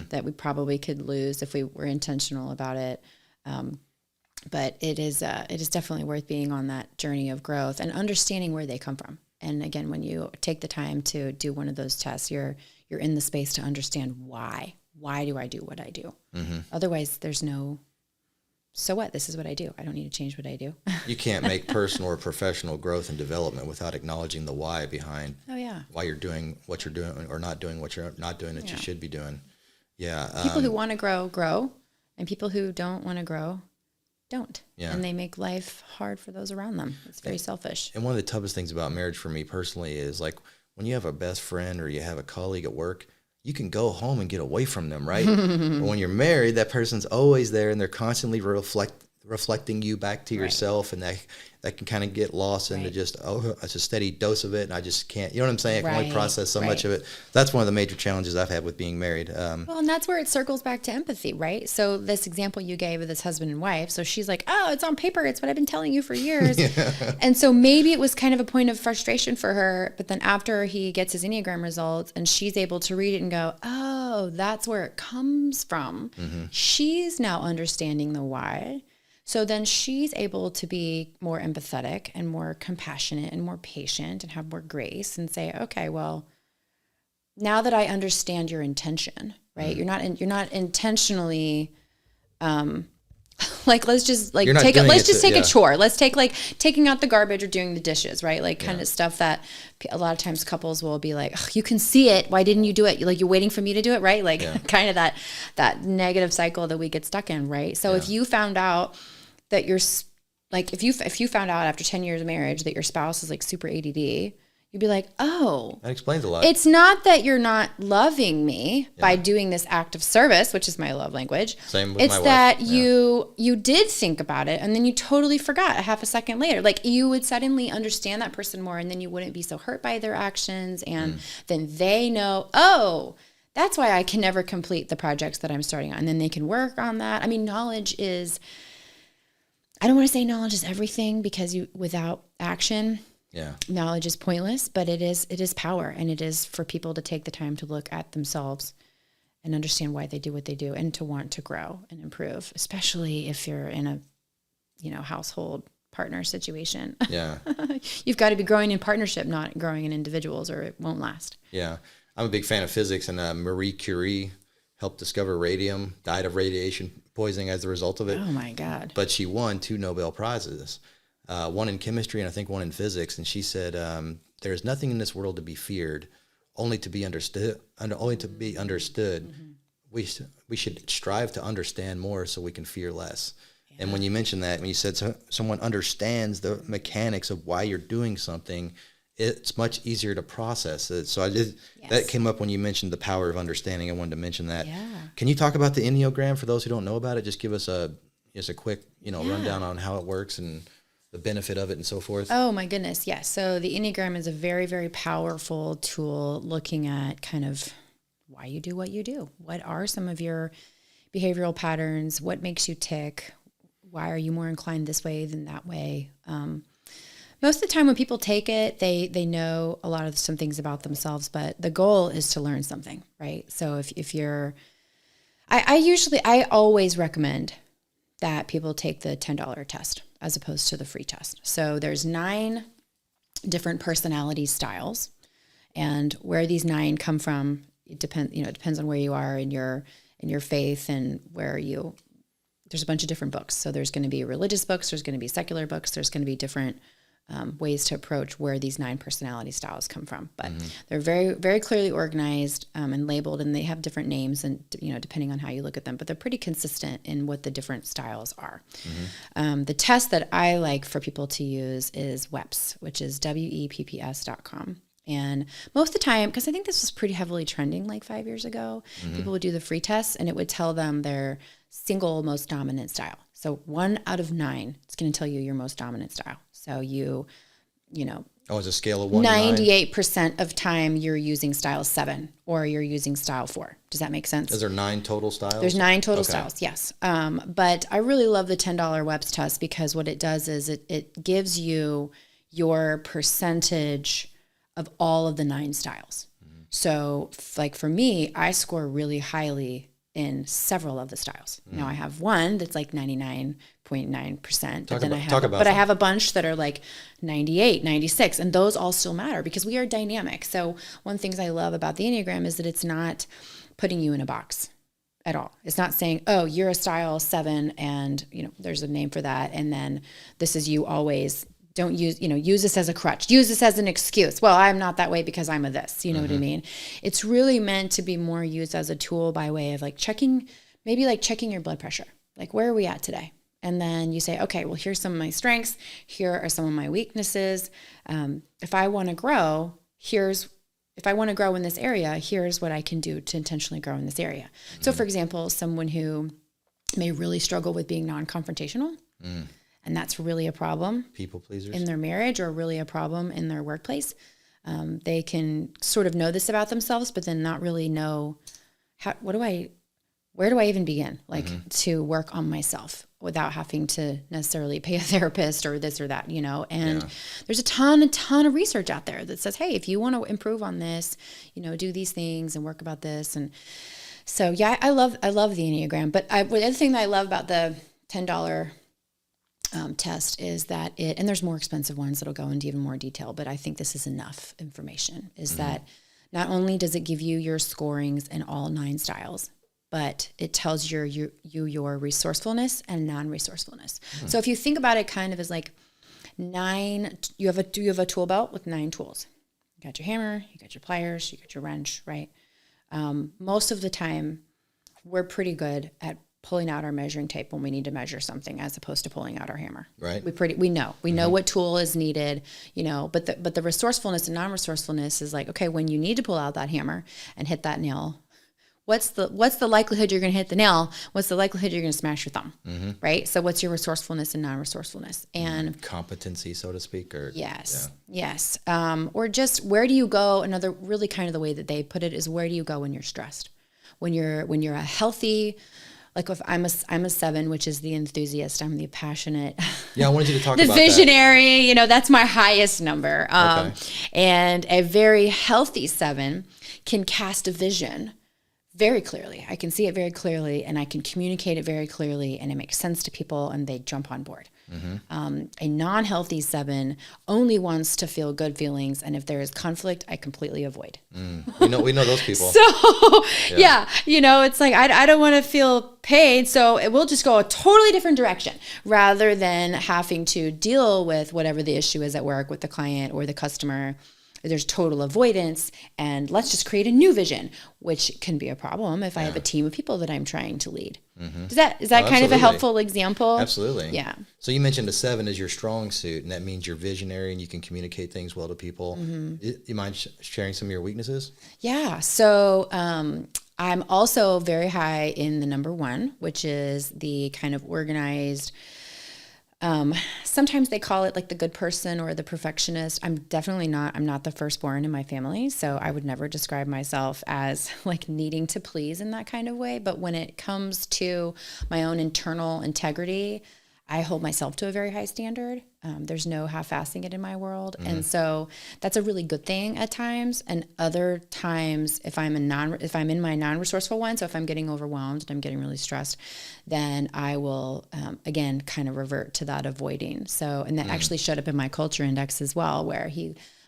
that we probably could lose if we were intentional about it. But it is definitely worth being on that journey of growth and understanding where they come from. And again, when you take the time to do one of those tests, you're in the space to understand why. Why do I do what I do? Otherwise, there's no, so what? This is what I do. I don't need to change what I do. You can't make personal or professional growth and development without acknowledging the why behind why you're doing what you're doing or not doing what you're not doing that you should be doing. Yeah. People who want to grow, and people who don't want to grow, don't. Yeah. And they make life hard for those around them. It's very selfish. And one of the toughest things about marriage for me personally is like when you have a best friend or you have a colleague at work, you can go home and get away from them, right? But when you're married, that person's always there and they're constantly reflecting you back to yourself, and that can kind of get lost into just, it's a steady dose of it, and I just can't, you know what I'm saying? I can only process so much of it. That's one of the major challenges I've had with being married. Well, and that's where it circles back to empathy, right? So this example you gave of this husband and wife, so she's like, oh, it's on paper, it's what I've been telling you for years. And so maybe it was kind of a point of frustration for her, but then after he gets his Enneagram results and she's able to read it and go, oh, that's where it comes from. She's now understanding the why. So then she's able to be more empathetic and more compassionate and more patient and have more grace and say, okay, well, now that I understand your intention, right? You're not intentionally, like, let's just like take it. Let's just take a chore. Let's take like taking out the garbage or doing the dishes, right? Like kind of stuff that a lot of times couples will be like, oh, you can see it. Why didn't you do it? You're waiting for me to do it, right? Like kind of that negative cycle that we get stuck in, right? So if you found out that you're like, if you found out after 10 years of marriage that your spouse is like super ADD, you'd be like, oh, that explains a lot. It's not that you're not loving me by doing this act of service, which is my love language. Same with my wife. It's that you did think about it and then you totally forgot a half a second later. Like you would suddenly understand that person more and then you wouldn't be so hurt by their actions. And then they know, oh, that's why I can never complete the projects that I'm starting on. And then they can work on that. I mean, knowledge is, I don't want to say knowledge is everything because without action, knowledge is pointless, but it is power, and it is for people to take the time to look at themselves and understand why they do what they do and to want to grow and improve, especially if you're in a, household partner situation. Yeah. You've got to be growing in partnership, not growing in individuals, or it won't last. Yeah. I'm a big fan of physics, and Marie Curie helped discover radium, died of radiation poisoning as a result of it. Oh my God. But she won 2 Nobel Prizes. One in chemistry and I think one in physics. And she said, there is nothing in this world to be feared, only to be understood. Mm-hmm. We should strive to understand more so we can fear less. Yeah. And when you mentioned that, when you said someone understands the mechanics of why you're doing something, it's much easier to process it. So that came up when you mentioned the power of understanding. I wanted to mention that. Yeah. Can you talk about the Enneagram for those who don't know about it? Just give us a quick, rundown on how it works and the benefit of it and so forth. Oh my goodness. Yes. So the Enneagram is a very, very powerful tool looking at kind of why you do what you do. What are some of your behavioral patterns? What makes you tick? Why are you more inclined this way than that way? Most of the time when people take it, they know a lot of some things about themselves, but the goal is to learn something, right? So if you're, I always recommend that people take the $10 test as opposed to the free test. So there's 9 different personality styles, and where these 9 come from, it depends on where you are in your faith and there's a bunch of different books. So there's going to be religious books, there's going to be secular books, there's going to be different ways to approach where these 9 personality styles come from. But they're very, very clearly organized and labeled, and they have different names and, depending on how you look at them, but they're pretty consistent in what the different styles are. Mm-hmm. The test that I like for people to use is WEPS, which is WEPPS.com. And most of the time, because I think this was pretty heavily trending like 5 years ago, people would do the free test and it would tell them their single most dominant style. So 1 out of 9, it's going to tell you your most dominant style. So it's a scale of 1 to 9? 98% of time you're using style 7 or you're using style 4. Does that make sense? Is there 9 total styles? There's 9 total styles, yes. But I really love the $10 WEPS test because what it does is it gives you your percentage of all of the 9 styles. Mm-hmm. So like for me, I score really highly in several of the styles. Now I have one that's like 99.9%, but then I have a bunch that are like 98, 96, and those all still matter because we are dynamic. So one of the things I love about the Enneagram is that it's not putting you in a box at all. It's not saying, oh, you're a style 7 and there's a name for that, and then this is you always. Don't use this as a crutch. Use this as an excuse. Well, I'm not that way because I'm a this. You know what I mean? It's really meant to be more used as a tool by way of checking your blood pressure. Like, where are we at today? And then you say, okay, well, here's some of my strengths. Here are some of my weaknesses. If I want to grow, in this area, here's what I can do to intentionally grow in this area. So, for example, someone who may really struggle with being non-confrontational. And that's really a problem. People pleasers. In their marriage, or really a problem in their workplace. They can sort of know this about themselves, but then not really know where do I even begin? To work on myself without having to necessarily pay a therapist or this or that, and there's a ton of research out there that says, hey, if you want to improve on this, do these things and work about this. And so, I love the Enneagram, but the other thing that I love about the $10 test is that and there's more expensive ones that'll go into even more detail, but I think this is enough information, is that not only does it give you your scorings in all 9 styles, but it tells you your resourcefulness and non-resourcefulness. So if you think about it kind of as like 9, you have a tool belt with 9 tools. You got your hammer, you got your pliers, you got your wrench, right? Most of the time we're pretty good at pulling out our measuring tape when we need to measure something as opposed to pulling out our hammer. Right. We know what tool is needed, but the resourcefulness and non-resourcefulness is like, okay, when you need to pull out that hammer and hit that nail, what's the likelihood you're going to hit the nail? What's the likelihood you're going to smash your thumb? Right. So what's your resourcefulness and non-resourcefulness and competency, so to speak, or yes. Or just where do you go? Another really kind of the way that they put it is, where do you go when you're stressed? When you're a healthy, like if I'm a 7, which is the enthusiast, I'm the passionate. Yeah, I wanted you to talk the about visionary, that's my highest number. Okay. And a very healthy 7 can cast a vision very clearly. I can see it very clearly, and I can communicate it very clearly, and it makes sense to people, and they jump on board. A non-healthy 7 only wants to feel good feelings, and if there is conflict, I completely avoid. We know those people. So yeah, it's like I don't want to feel pain, so it will just go a totally different direction rather than having to deal with whatever the issue is at work with the client or the customer. There's total avoidance, and let's just create a new vision, which can be a problem if I have a team of people that I'm trying to lead. Is that kind of a helpful example? Absolutely. Yeah. So you mentioned a 7 is your strong suit, and that means you're visionary and you can communicate things well to people. You mind sharing some of your weaknesses? Yeah. So I'm also very high in the number 1, which is the kind of organized. Sometimes they call it like the good person or the perfectionist. I'm not the firstborn in my family. So I would never describe myself as like needing to please in that kind of way. But when it comes to my own internal integrity, I hold myself to a very high standard. There's no half-assing it in my world. And so that's a really good thing at times. And other times, if I'm in my non-resourceful one, so if I'm getting overwhelmed and I'm getting really stressed, then I will, again, kind of revert to that avoiding. So, and that actually showed up in my culture index as well, where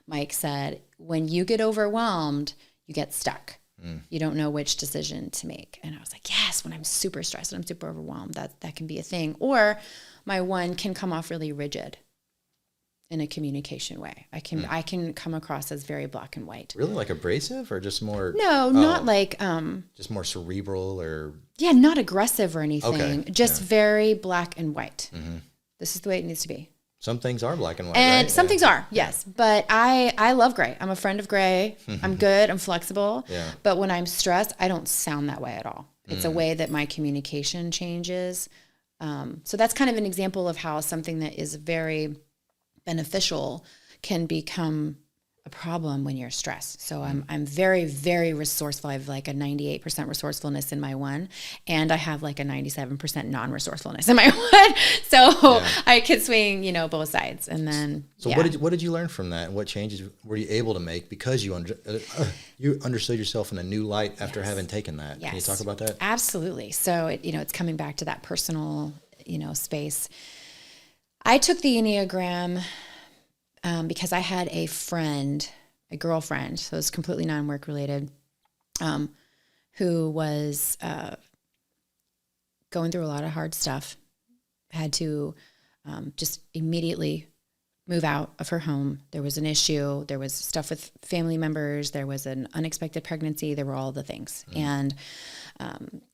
Mike said, when you get overwhelmed, you get stuck. You don't know which decision to make. And I was like, yes, when I'm super stressed and I'm super overwhelmed, that can be a thing. Or my 1 can come off really rigid in a communication way. I can come across as very black and white. Really, like abrasive, or just more? No, not like just more cerebral, or not aggressive or anything. Okay. Just very black and white. This is the way it needs to be. Some things are black and white, and right? some things are, yes. But I love gray. I'm a friend of gray. I'm good. I'm flexible. Yeah. But when I'm stressed, I don't sound that way at all. It's a way that my communication changes. So that's kind of an example of how something that is very beneficial can become a problem when you're stressed. So I'm very, very resourceful. I have like a 98% resourcefulness in my 1, and I have like a 97% non-resourcefulness in my 1. So I could swing, both sides. And then, what did you learn from that? And what changes were you able to make because you understood yourself in a new light after having taken that? Yes. Can you talk about that? Absolutely. So it's coming back to that personal, space. I took the Enneagram because I had a girlfriend, so it's completely non-work related, who was going through a lot of hard stuff, had to just immediately move out of her home. There was an issue. There was stuff with family members. There was an unexpected pregnancy. There were all the things. And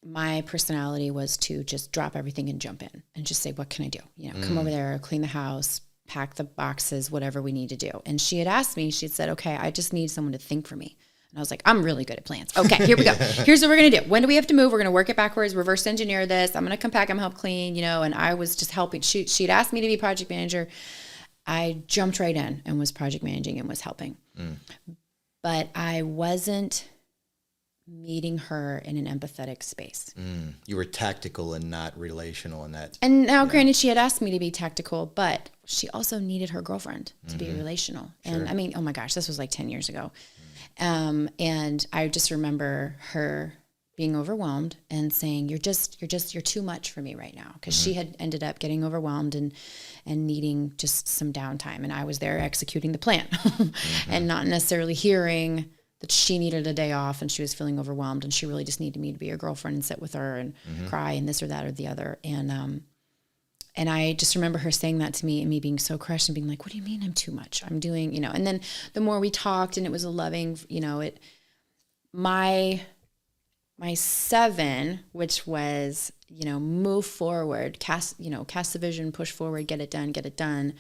my personality was to just drop everything and jump in and just say, what can I do? Come over there, clean the house, pack the boxes, whatever we need to do. And she had asked me, she said, okay, I just need someone to think for me. And I was like, I'm really good at plans. Okay, here we go. Here's what we're going to do. When do we have to move? We're going to work it backwards, reverse engineer this. I'm going to come back. I'm going to help clean, and I was just helping. She'd asked me to be project manager. I jumped right in and was project managing and was helping. But I wasn't meeting her in an empathetic space. You were tactical and not relational in that. And now, granted, she had asked me to be tactical, but she also needed her girlfriend to be relational. And I mean, oh my gosh, this was like 10 years ago. And I just remember her being overwhelmed and saying, you're too much for me right now. Because she had ended up getting overwhelmed and needing just some downtime. And I was there executing the plan and not necessarily hearing that she needed a day off and she was feeling overwhelmed and she really just needed me to be her girlfriend and sit with her and cry and this or that or the other. And I just remember her saying that to me and me being so crushed and being like, what do you mean I'm too much? I'm doing, and then the more we talked and it was a loving, my 7, which was move forward, cast the vision, push forward, get it done,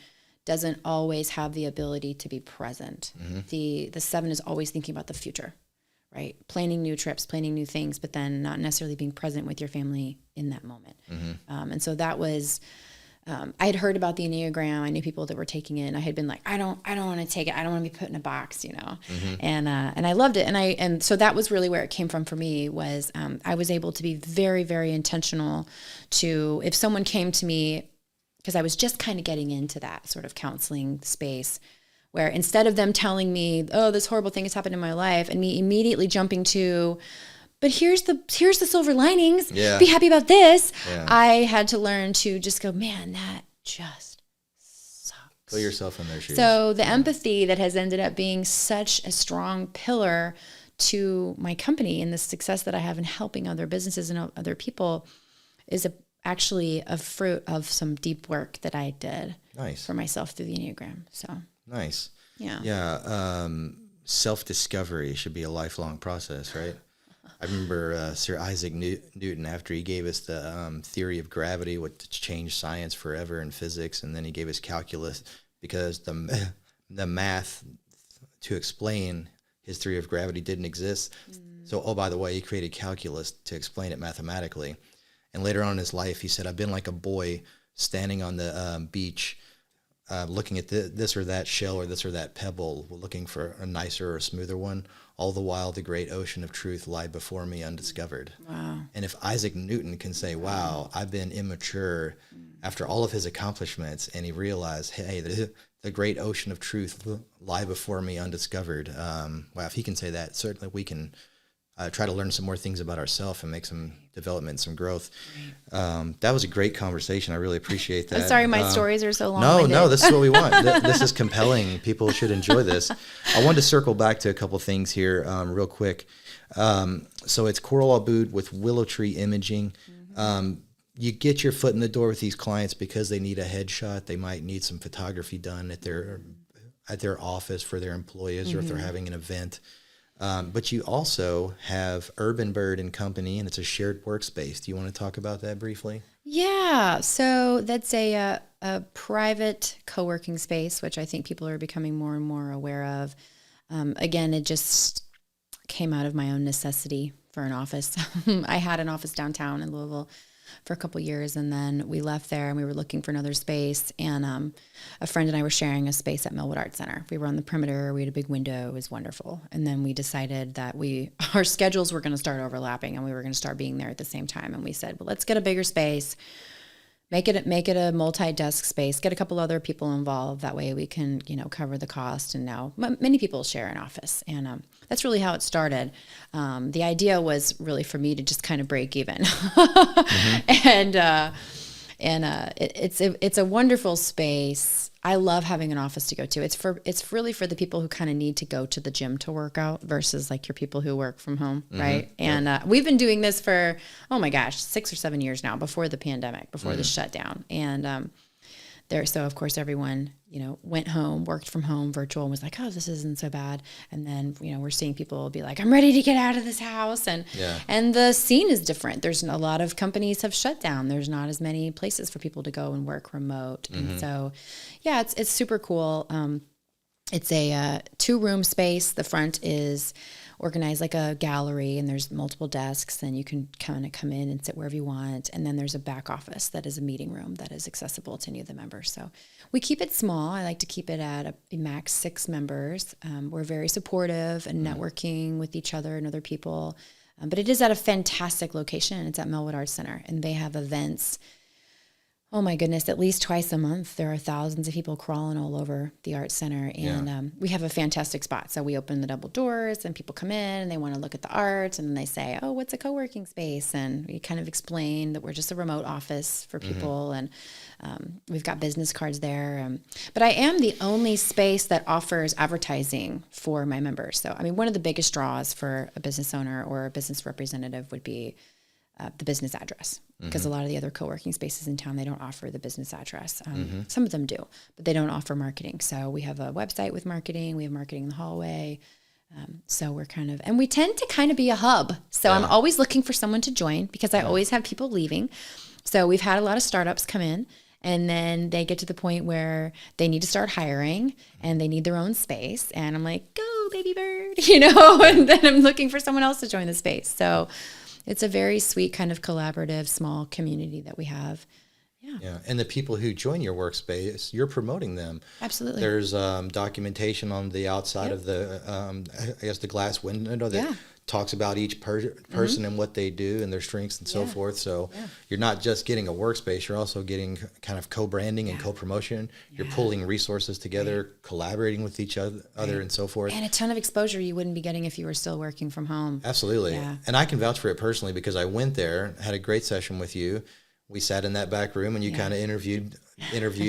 doesn't always have the ability to be present. The 7 is always thinking about the future, right? Planning new trips, planning new things, but then not necessarily being present with your family in that moment. And so that was, I had heard about the Enneagram. I knew people that were taking it, and I had been like, I don't want to take it. I don't want to be put in a box, and I loved it. And so that was really where it came from for me was, I was able to be very, very intentional to, if someone came to me, because I was just kind of getting into that sort of counseling space, where instead of them telling me, oh, this horrible thing has happened in my life, and me immediately jumping to, but here's the silver linings. Yeah. Be happy about this. Yeah. I had to learn to just go, man, that just sucks. Put yourself in their shoes. So the empathy that has ended up being such a strong pillar to my company and the success that I have in helping other businesses and other people is actually a fruit of some deep work that I did for myself through the Enneagram. So nice. Yeah. Yeah. Self-discovery should be a lifelong process, right? I remember Sir Isaac Newton, after he gave us the theory of gravity, what changed science forever in physics, and then he gave us calculus, because the math to explain his theory of gravity didn't exist. So, oh, by the way, he created calculus to explain it mathematically. And later on in his life, he said, I've been like a boy standing on the beach, looking at this or that shell or this or that pebble, looking for a nicer or smoother one. All the while, the great ocean of truth lie before me undiscovered. Wow. And if Isaac Newton can say, wow, I've been immature after all of his accomplishments, and he realized, hey, the great ocean of truth lie before me undiscovered. Wow, if he can say that, certainly we can try to learn some more things about ourselves and make some development, some growth. That was a great conversation. I really appreciate that. I'm sorry my stories are so long. No, this is what we want. This is compelling. People should enjoy this. I wanted to circle back to a couple things here real quick. So it's Coral Abood with Willow Tree Imaging. You get your foot in the door with these clients because they need a headshot. They might need some photography done at their office for their employees, or if they're having an event. But you also have Urban Bird and Company, and it's a shared workspace. Do you want to talk about that briefly? Yeah. So that's a private co-working space, which I think people are becoming more and more aware of. Again, it just came out of my own necessity for an office. I had an office downtown in Louisville for a couple years, and then we left there and we were looking for another space, and a friend and I were sharing a space at Millwood Arts Center. We were on the perimeter, we had a big window, it was wonderful. And then we decided that our schedules were going to start overlapping, and we were going to start being there at the same time. And we said, well, let's get a bigger space, make it a multi-desk space, get a couple other people involved. That way we can, cover the cost. And now many people share an office. And that's really how it started. The idea was really for me to just kind of break even. And it's a wonderful space. I love having an office to go to. It's really for the people who kind of need to go to the gym to work out versus like your people who work from home, right? And we've been doing this for, oh my gosh, 6 or 7 years now, before the pandemic, before the shutdown. And so of course everyone, went home, worked from home, virtual, and was like, oh, this isn't so bad. And then, we're seeing people be like, I'm ready to get out of this house. And the scene is different. There's a lot of companies have shut down. There's not as many places for people to go and work remote. And so, yeah, it's super cool. It's a 2-room space. The front is organized like a gallery, and there's multiple desks, and you can kind of come in and sit wherever you want. And then there's a back office that is a meeting room that is accessible to any of the members. So we keep it small. I like to keep it at a max 6 members. We're very supportive and networking with each other and other people. But it is at a fantastic location. It's at Millwood Arts Center, and they have events. Oh my goodness, at least twice a month. There are thousands of people crawling all over the Arts Center. And we have a fantastic spot. So we open the double doors, and people come in and they want to look at the art, and then they say, oh, what's a co-working space? And we kind of explain that we're just a remote office for people. And we've got business cards there. But I am the only space that offers advertising for my members. So, one of the biggest draws for a business owner or a business representative would be the business address, because a lot of the other co-working spaces in town, they don't offer the business address. Some of them do, but they don't offer marketing. So we have a website with marketing. We have marketing in the hallway. So we're and we tend to kind of be a hub. So I'm always looking for someone to join because I always have people leaving. So we've had a lot of startups come in, and then they get to the point where they need to start hiring and they need their own space. And I'm like, go baby bird, and then I'm looking for someone else to join the space. So it's a very sweet kind of collaborative, small community that we have. Yeah. And the people who join your workspace, you're promoting them. Absolutely. There's documentation on the outside of the, I guess, the glass window that talks about each person and what they do and their strengths and so forth. So you're not just getting a workspace, you're also getting kind of co-branding and co-promotion. You're pulling resources together, collaborating with each other and so forth. And a ton of exposure you wouldn't be getting if you were still working from home. Absolutely. Yeah. And I can vouch for it personally because I went there, had a great session with you. We sat in that back room and you kind of interviewed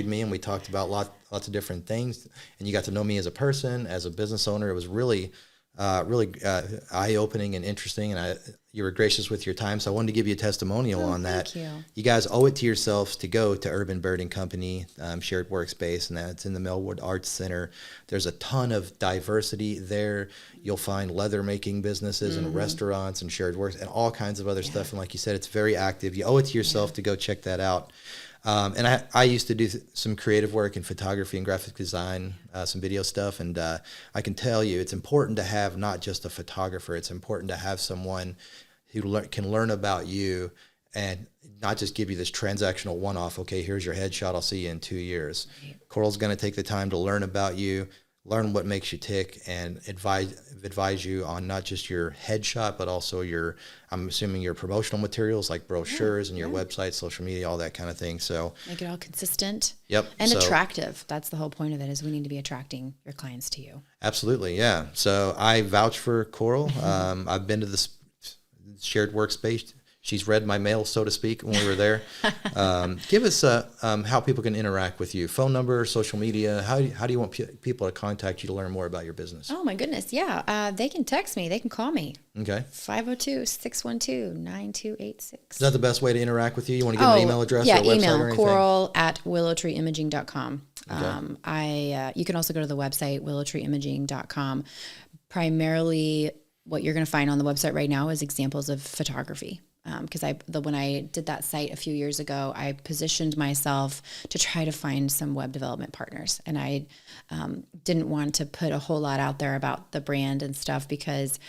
me, and we talked about lots of different things, and you got to know me as a person, as a business owner. It was really eye-opening and interesting, and you were gracious with your time, so I wanted to give you a testimonial on that. Thank you. You guys owe it to yourselves to go to Urban Bird and Company, shared workspace, and that's in the Melwood Arts Center. There's a ton of diversity there. You'll find leather-making businesses and restaurants and shared works and all kinds of other stuff, and like you said, it's very active. You owe it to yourself to go check that out. And I used to do some creative work in photography and graphic design, some video stuff. And I can tell you it's important to have not just a photographer. It's important to have someone who can learn about you and not just give you this transactional one-off, okay, here's your headshot, I'll see you in 2 years. Right. Coral's going to take the time to learn about you, learn what makes you tick, and advise you on not just your headshot, but also I'm assuming your promotional materials like brochures and your website, social media, all that kind of thing. So make it all consistent. Yep. And attractive. That's the whole point of it, is we need to be attracting your clients to you. Absolutely. Yeah. So I vouch for Coral. I've been to this shared workspace. She's read my mail, so to speak, when we were there. Give us how people can interact with you. Phone number, social media. How do you want people to contact you to learn more about your business? Oh, my goodness. Yeah. They can text me. They can call me. Okay. 502-612-9286. Is that the best way to interact with you? You want to give an email address or a website email, or anything? coral@willowtreeimaging.com. Okay. You can also go to the website, willowtreeimaging.com. Primarily, what you're going to find on the website right now is examples of photography. Because when I did that site a few years ago, I positioned myself to try to find some web development partners. And I didn't want to put a whole lot out there about the brand and stuff because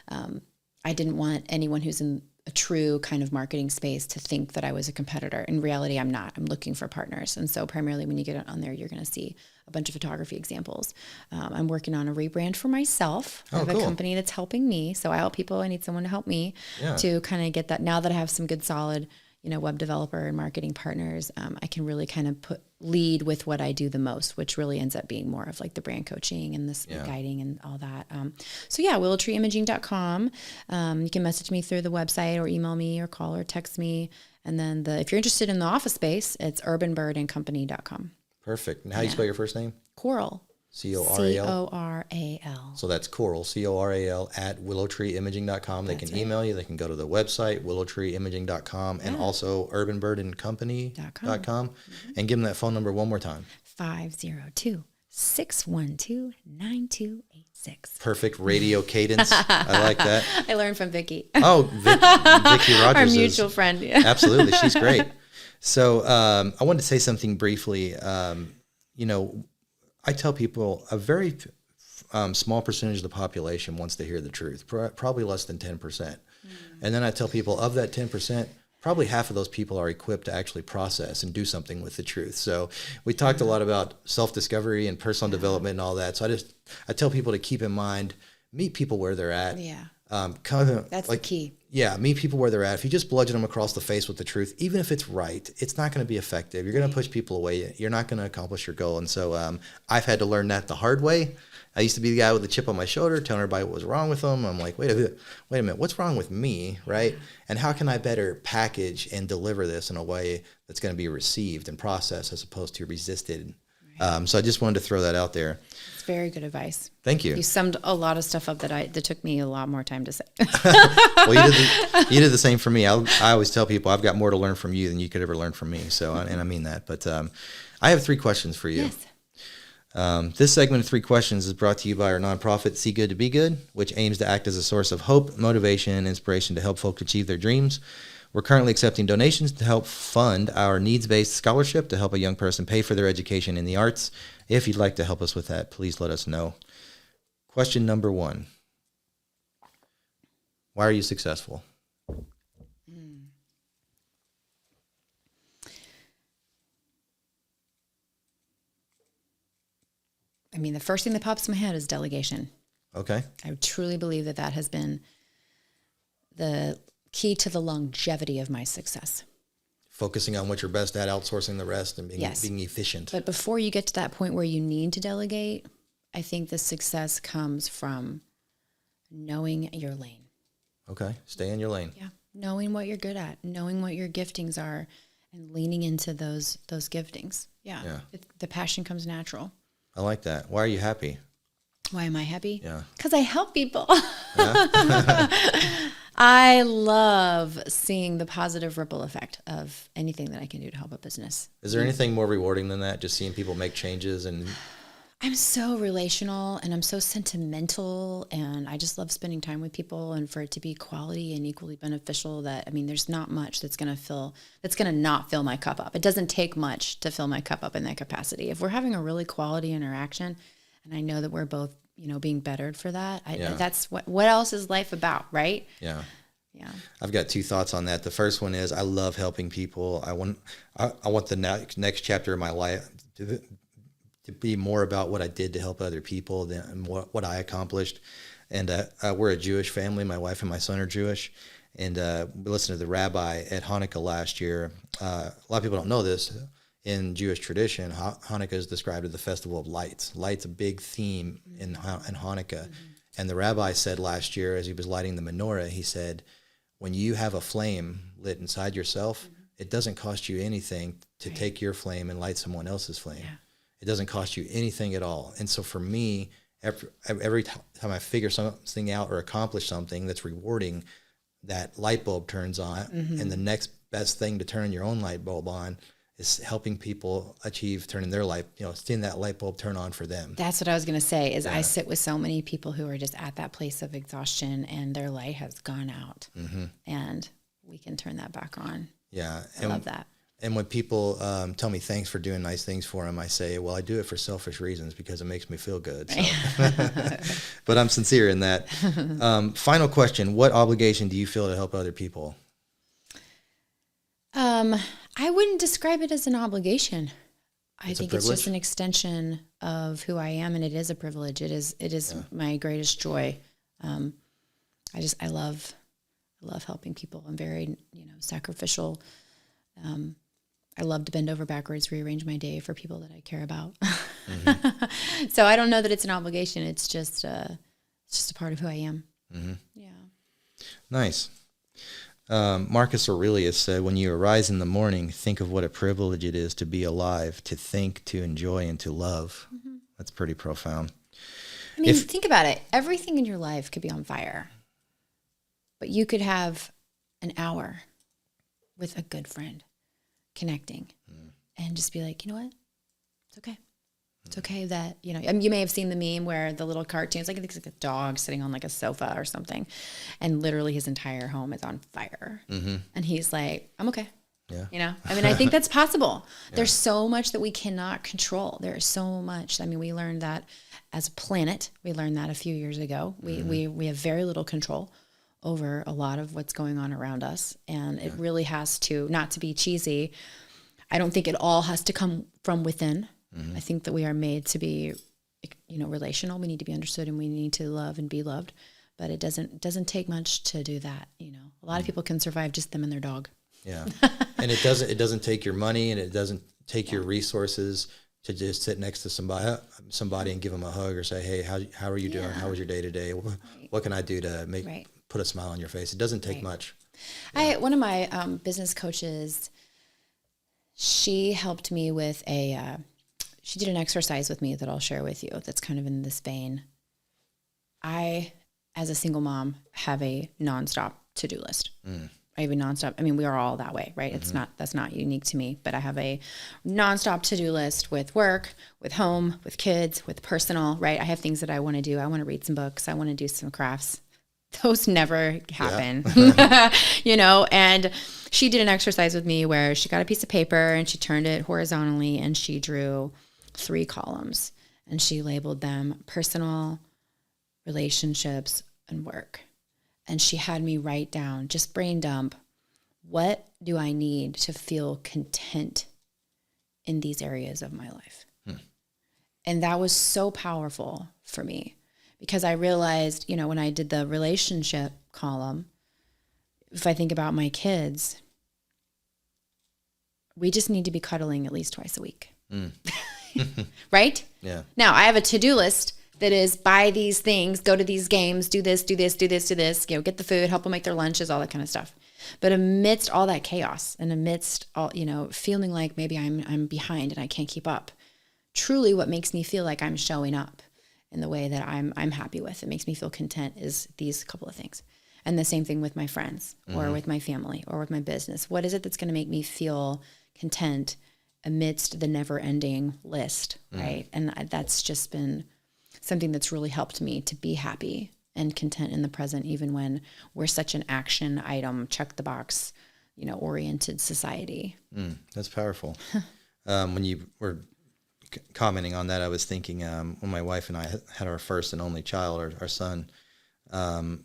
I didn't want anyone who's in a true kind of marketing space to think that I was a competitor. In reality, I'm not. I'm looking for partners. And so primarily when you get on there, you're going to see a bunch of photography examples. I'm working on a rebrand for myself. I have a company that's helping me. So I help people. I need someone to help me to kind of get that. Now that I have some good, solid, web developer and marketing partners, I can really kind of lead with what I do the most, which really ends up being more of like the brand coaching and the guiding and all that. willowtreeimaging.com. You can message me through the website or email me or call or text me. And then if you're interested in the office space, it's urbanbirdandcompany.com. Perfect. And how do you spell your first name? Coral. Coral. Coral. So that's Coral, Coral at willowtreeimaging.com. They can email you. They can go to the website, willowtreeimaging.com, and also urbanbirdandcompany.com. And give them that phone number one more time. 502-612-9286. Perfect radio cadence. I like that. I learned from Vicki. Oh, Vicki Rogers. Our mutual friend. Yeah. Absolutely. She's great. So I wanted to say something briefly. I tell people a very small percentage of the population wants to hear the truth, probably less than 10%. And then I tell people of that 10%, probably half of those people are equipped to actually process and do something with the truth. So we talked a lot about self-discovery and personal development and all that. So I tell people to keep in mind, meet people where they're at. Yeah. That's the key. Yeah, meet people where they're at. If you just bludgeon them across the face with the truth, even if it's right, it's not going to be effective. You're going to push people away. You're not going to accomplish your goal. And so I've had to learn that the hard way. I used to be the guy with the chip on my shoulder telling everybody what was wrong with them. I'm like, wait a minute, what's wrong with me, right? And how can I better package and deliver this in a way that's going to be received and processed as opposed to resisted? So I just wanted to throw that out there. It's very good advice. Thank you. You summed a lot of stuff up that took me a lot more time to say. Well, you did the same for me. I always tell people I've got more to learn from you than you could ever learn from me. So, and I mean that. But I have 3 questions for you. Yes. This segment of 3 questions is brought to you by our nonprofit, See Good to Be Good, which aims to act as a source of hope, motivation, and inspiration to help folks achieve their dreams. We're currently accepting donations to help fund our needs-based scholarship to help a young person pay for their education in the arts. If you'd like to help us with that, please let us know. Question number 1. Why are you successful? I mean, the first thing that pops in my head is delegation. Okay. I truly believe that that has been the key to the longevity of my success. Focusing on what you're best at, outsourcing the rest, and being efficient. But before you get to that point where you need to delegate, I think the success comes from knowing your lane. Okay. Stay in your lane. Yeah. Knowing what you're good at, knowing what your giftings are, and leaning into those giftings. Yeah. The passion comes natural. I like that. Why are you happy? Why am I happy? Yeah. Because I help people. Yeah? I love seeing the positive ripple effect of anything that I can do to help a business. Is there anything more rewarding than that? Just seeing people make changes and... I'm so relational and I'm so sentimental and I just love spending time with people, and for it to be quality and equally beneficial, that, I mean, there's not much that's going to not fill my cup up. It doesn't take much to fill my cup up in that capacity. If we're having a really quality interaction and I know that we're both, being bettered for that, that's what else is life about, right? Yeah. Yeah. I've got 2 thoughts on that. The first one is I love helping people. I want the next chapter of my life to be more about what I did to help other people than what I accomplished. And we're a Jewish family. My wife and my son are Jewish. And we listened to the rabbi at Hanukkah last year. A lot of people don't know this. In Jewish tradition, Hanukkah is described as the festival of lights. Light's a big theme in Hanukkah. Mm-hmm. And the rabbi said last year, as he was lighting the menorah, he said, when you have a flame lit inside yourself, it doesn't cost you anything to take your flame and light someone else's flame. Yeah. It doesn't cost you anything at all. And so for me, every time I figure something out or accomplish something that's rewarding, that light bulb turns on. Mm-hmm. And the next best thing to turn your own light bulb on is helping people achieve turning their light, seeing that light bulb turn on for them. That's what I was going to say is I sit with so many people who are just at that place of exhaustion and their light has gone out, and we can turn that back on. Yeah. I love that. And when people tell me thanks for doing nice things for them, I say, well, I do it for selfish reasons because it makes me feel good. So. But I'm sincere in that. Final question. What obligation do you feel to help other people? I wouldn't describe it as an obligation. I think it's just an extension of who I am, and it is a privilege. It is my greatest joy. I love helping people. I'm very, sacrificial. I love to bend over backwards, rearrange my day for people that I care about. Mm-hmm. So I don't know that it's an obligation. It's just a part of who I am. Mm-hmm. Yeah. Nice. Marcus Aurelius said, when you arise in the morning, think of what a privilege it is to be alive, to think, to enjoy, and to love. Mm-hmm. That's pretty profound. I mean, think about it. Everything in your life could be on fire, but you could have an hour with a good friend connecting and just be like, you know what? It's okay. It's okay that, you may have seen the meme where the little cartoons, like it's like a dog sitting on like a sofa or something, and literally his entire home is on fire. Mm-hmm. And he's like, I'm okay. Yeah. I think that's possible. Yeah. There's so much that we cannot control. There's so much. We learned that as a planet. We learned that a few years ago. We have very little control over a lot of what's going on around us. And it really has to, not to be cheesy, I don't think it all has to come from within. Mm-hmm. I think that we are made to be, relational. We need to be understood and we need to love and be loved. But it doesn't take much to do that. A lot of people can survive just them and their dog. Yeah. And it doesn't take your money and it doesn't take your resources to just sit next to somebody and give them a hug or say, hey, how are you doing? How was your day today? What can I do to put a smile on your face? It doesn't take much. Yeah. One of my business coaches, she helped me with she did an exercise with me that I'll share with you that's kind of in this vein. I, as a single mom, have a nonstop to-do list. I have a nonstop. I mean, we are all that way, right? That's not unique to me, but I have a nonstop to-do list with work, with home, with kids, with personal, right? I have things that I want to do. I want to read some books. I want to do some crafts. Those never happen, and she did an exercise with me where she got a piece of paper and she turned it horizontally and she drew 3 columns and she labeled them personal, relationships, and work. And she had me write down, just brain dump, what do I need to feel content in these areas of my life? And that was so powerful for me because I realized, when I did the relationship column, if I think about my kids, we just need to be cuddling at least twice a week. Right? Yeah. Now, I have a to-do list that is buy these things, go to these games, do this, do this, do this, do this, get the food, help them make their lunches, all that kind of stuff. But amidst all that chaos and amidst all, feeling like maybe I'm behind and I can't keep up, truly what makes me feel like I'm showing up in the way that I'm happy with, it makes me feel content is these couple of things. And the same thing with my friends or with my family or with my business. What is it that's going to make me feel content amidst the never-ending list, right? And that's just been something that's really helped me to be happy and content in the present, even when we're such an action item, check the box, oriented society. That's powerful. When you were commenting on that, I was thinking when my wife and I had our first and only child, our son,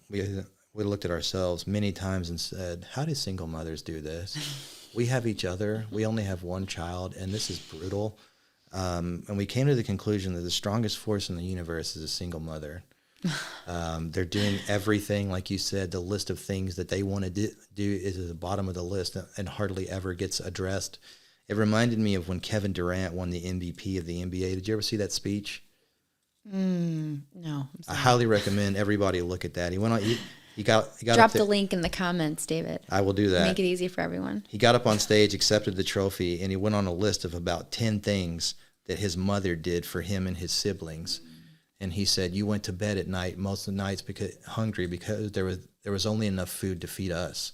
we looked at ourselves many times and said, how do single mothers do this? We have each other. We only have one child, and this is brutal. And we came to the conclusion that the strongest force in the universe is a single mother. They're doing everything, like you said, the list of things that they want to do is at the bottom of the list and hardly ever gets addressed. It reminded me of when Kevin Durant won the MVP of the NBA. Did you ever see that speech? No. I highly recommend everybody look at that. He went on. He got Drop the link in the comments, David. I will do that. Make it easy for everyone. He got up on stage, accepted the trophy, and he went on a list of about 10 things that his mother did for him and his siblings. And he said, you went to bed at night most of the nights hungry because there was only enough food to feed us.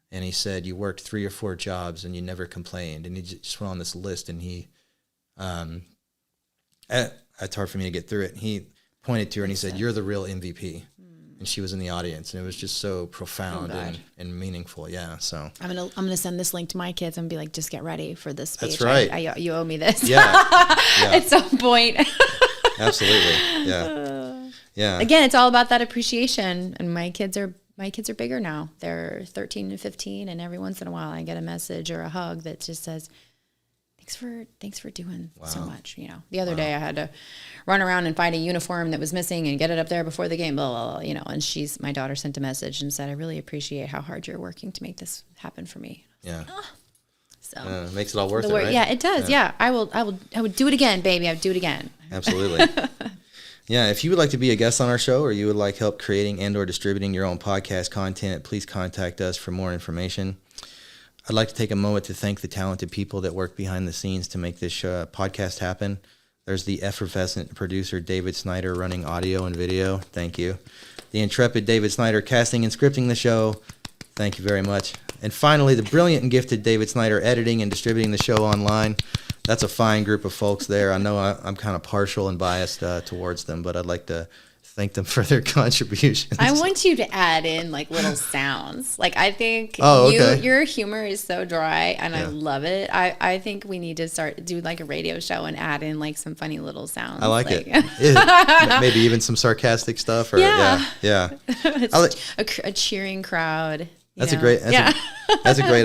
And he said, you worked 3 or 4 jobs and you never complained. And he just went on this list, and it's hard for me to get through it. And he pointed to her and he said, you're the real MVP. And she was in the audience, and it was just so profound and meaningful. Yeah. So I'm gonna send this link to my kids and be like, just get ready for this speech. That's right. You owe me this. Yeah. At some point. Absolutely. Yeah. Yeah. Again, it's all about that appreciation. And my kids are bigger now. They're 13 and 15, and every once in a while I get a message or a hug that just says, thanks for doing so much. The other day I had to run around and find a uniform that was missing and get it up there before the game, blah, blah, blah, and my daughter sent a message and said, I really appreciate how hard you're working to make this happen for me. Yeah. So makes it all worth it, right? Yeah, it does. Yeah. I would do it again, baby. I would do it again. Absolutely. Yeah. If you would like to be a guest on our show, or you would like help creating and or distributing your own podcast content, please contact us for more information. I'd like to take a moment to thank the talented people that work behind the scenes to make this podcast happen. There's the effervescent producer, David Snyder, running audio and video. Thank you. The intrepid David Snyder, casting and scripting the show. Thank you very much. And finally, the brilliant and gifted David Snyder, editing and distributing the show online. That's a fine group of folks there. I know I'm kind of partial and biased towards them, but I'd like to thank them for their contributions. I want you to add in little sounds. I think your humor is so dry, and I love it. I think we need to do a radio show and add in some funny little sounds. I like it. Maybe even some sarcastic stuff. Or, yeah. A cheering crowd. That's a great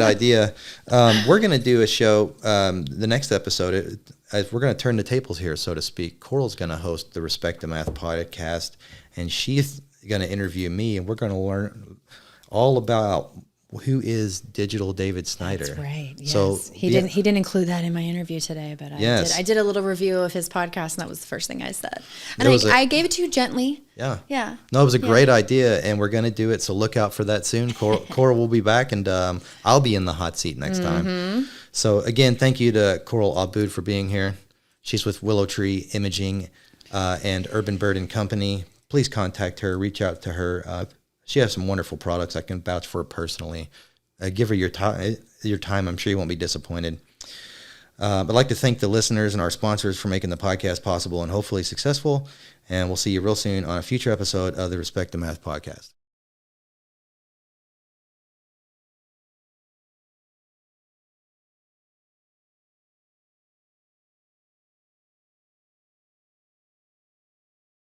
idea. We're going to do a show, the next episode. We're going to turn the tables here, so to speak. Coral's going to host the Respect the Math podcast, and she's going to interview me, and we're going to learn all about who is Digital David Snyder. That's right. Yes. So he didn't include that in my interview today, but I did a little review of his podcast, and that was the first thing I said. And I gave it to you gently. Yeah. Yeah. No, it was a great idea, and we're going to do it, so look out for that soon. Coral will be back, and I'll be in the hot seat next time. So, again, thank you to Coral Abood for being here. She's with Willow Tree Imaging and Urban Bird and Company. Please contact her. Reach out to her. She has some wonderful products. I can vouch for her personally. give her your time. I'm sure you won't be disappointed. I'd like to thank the listeners and our sponsors for making the podcast possible and hopefully successful. And we'll see you real soon on a future episode of the Respect the Math podcast.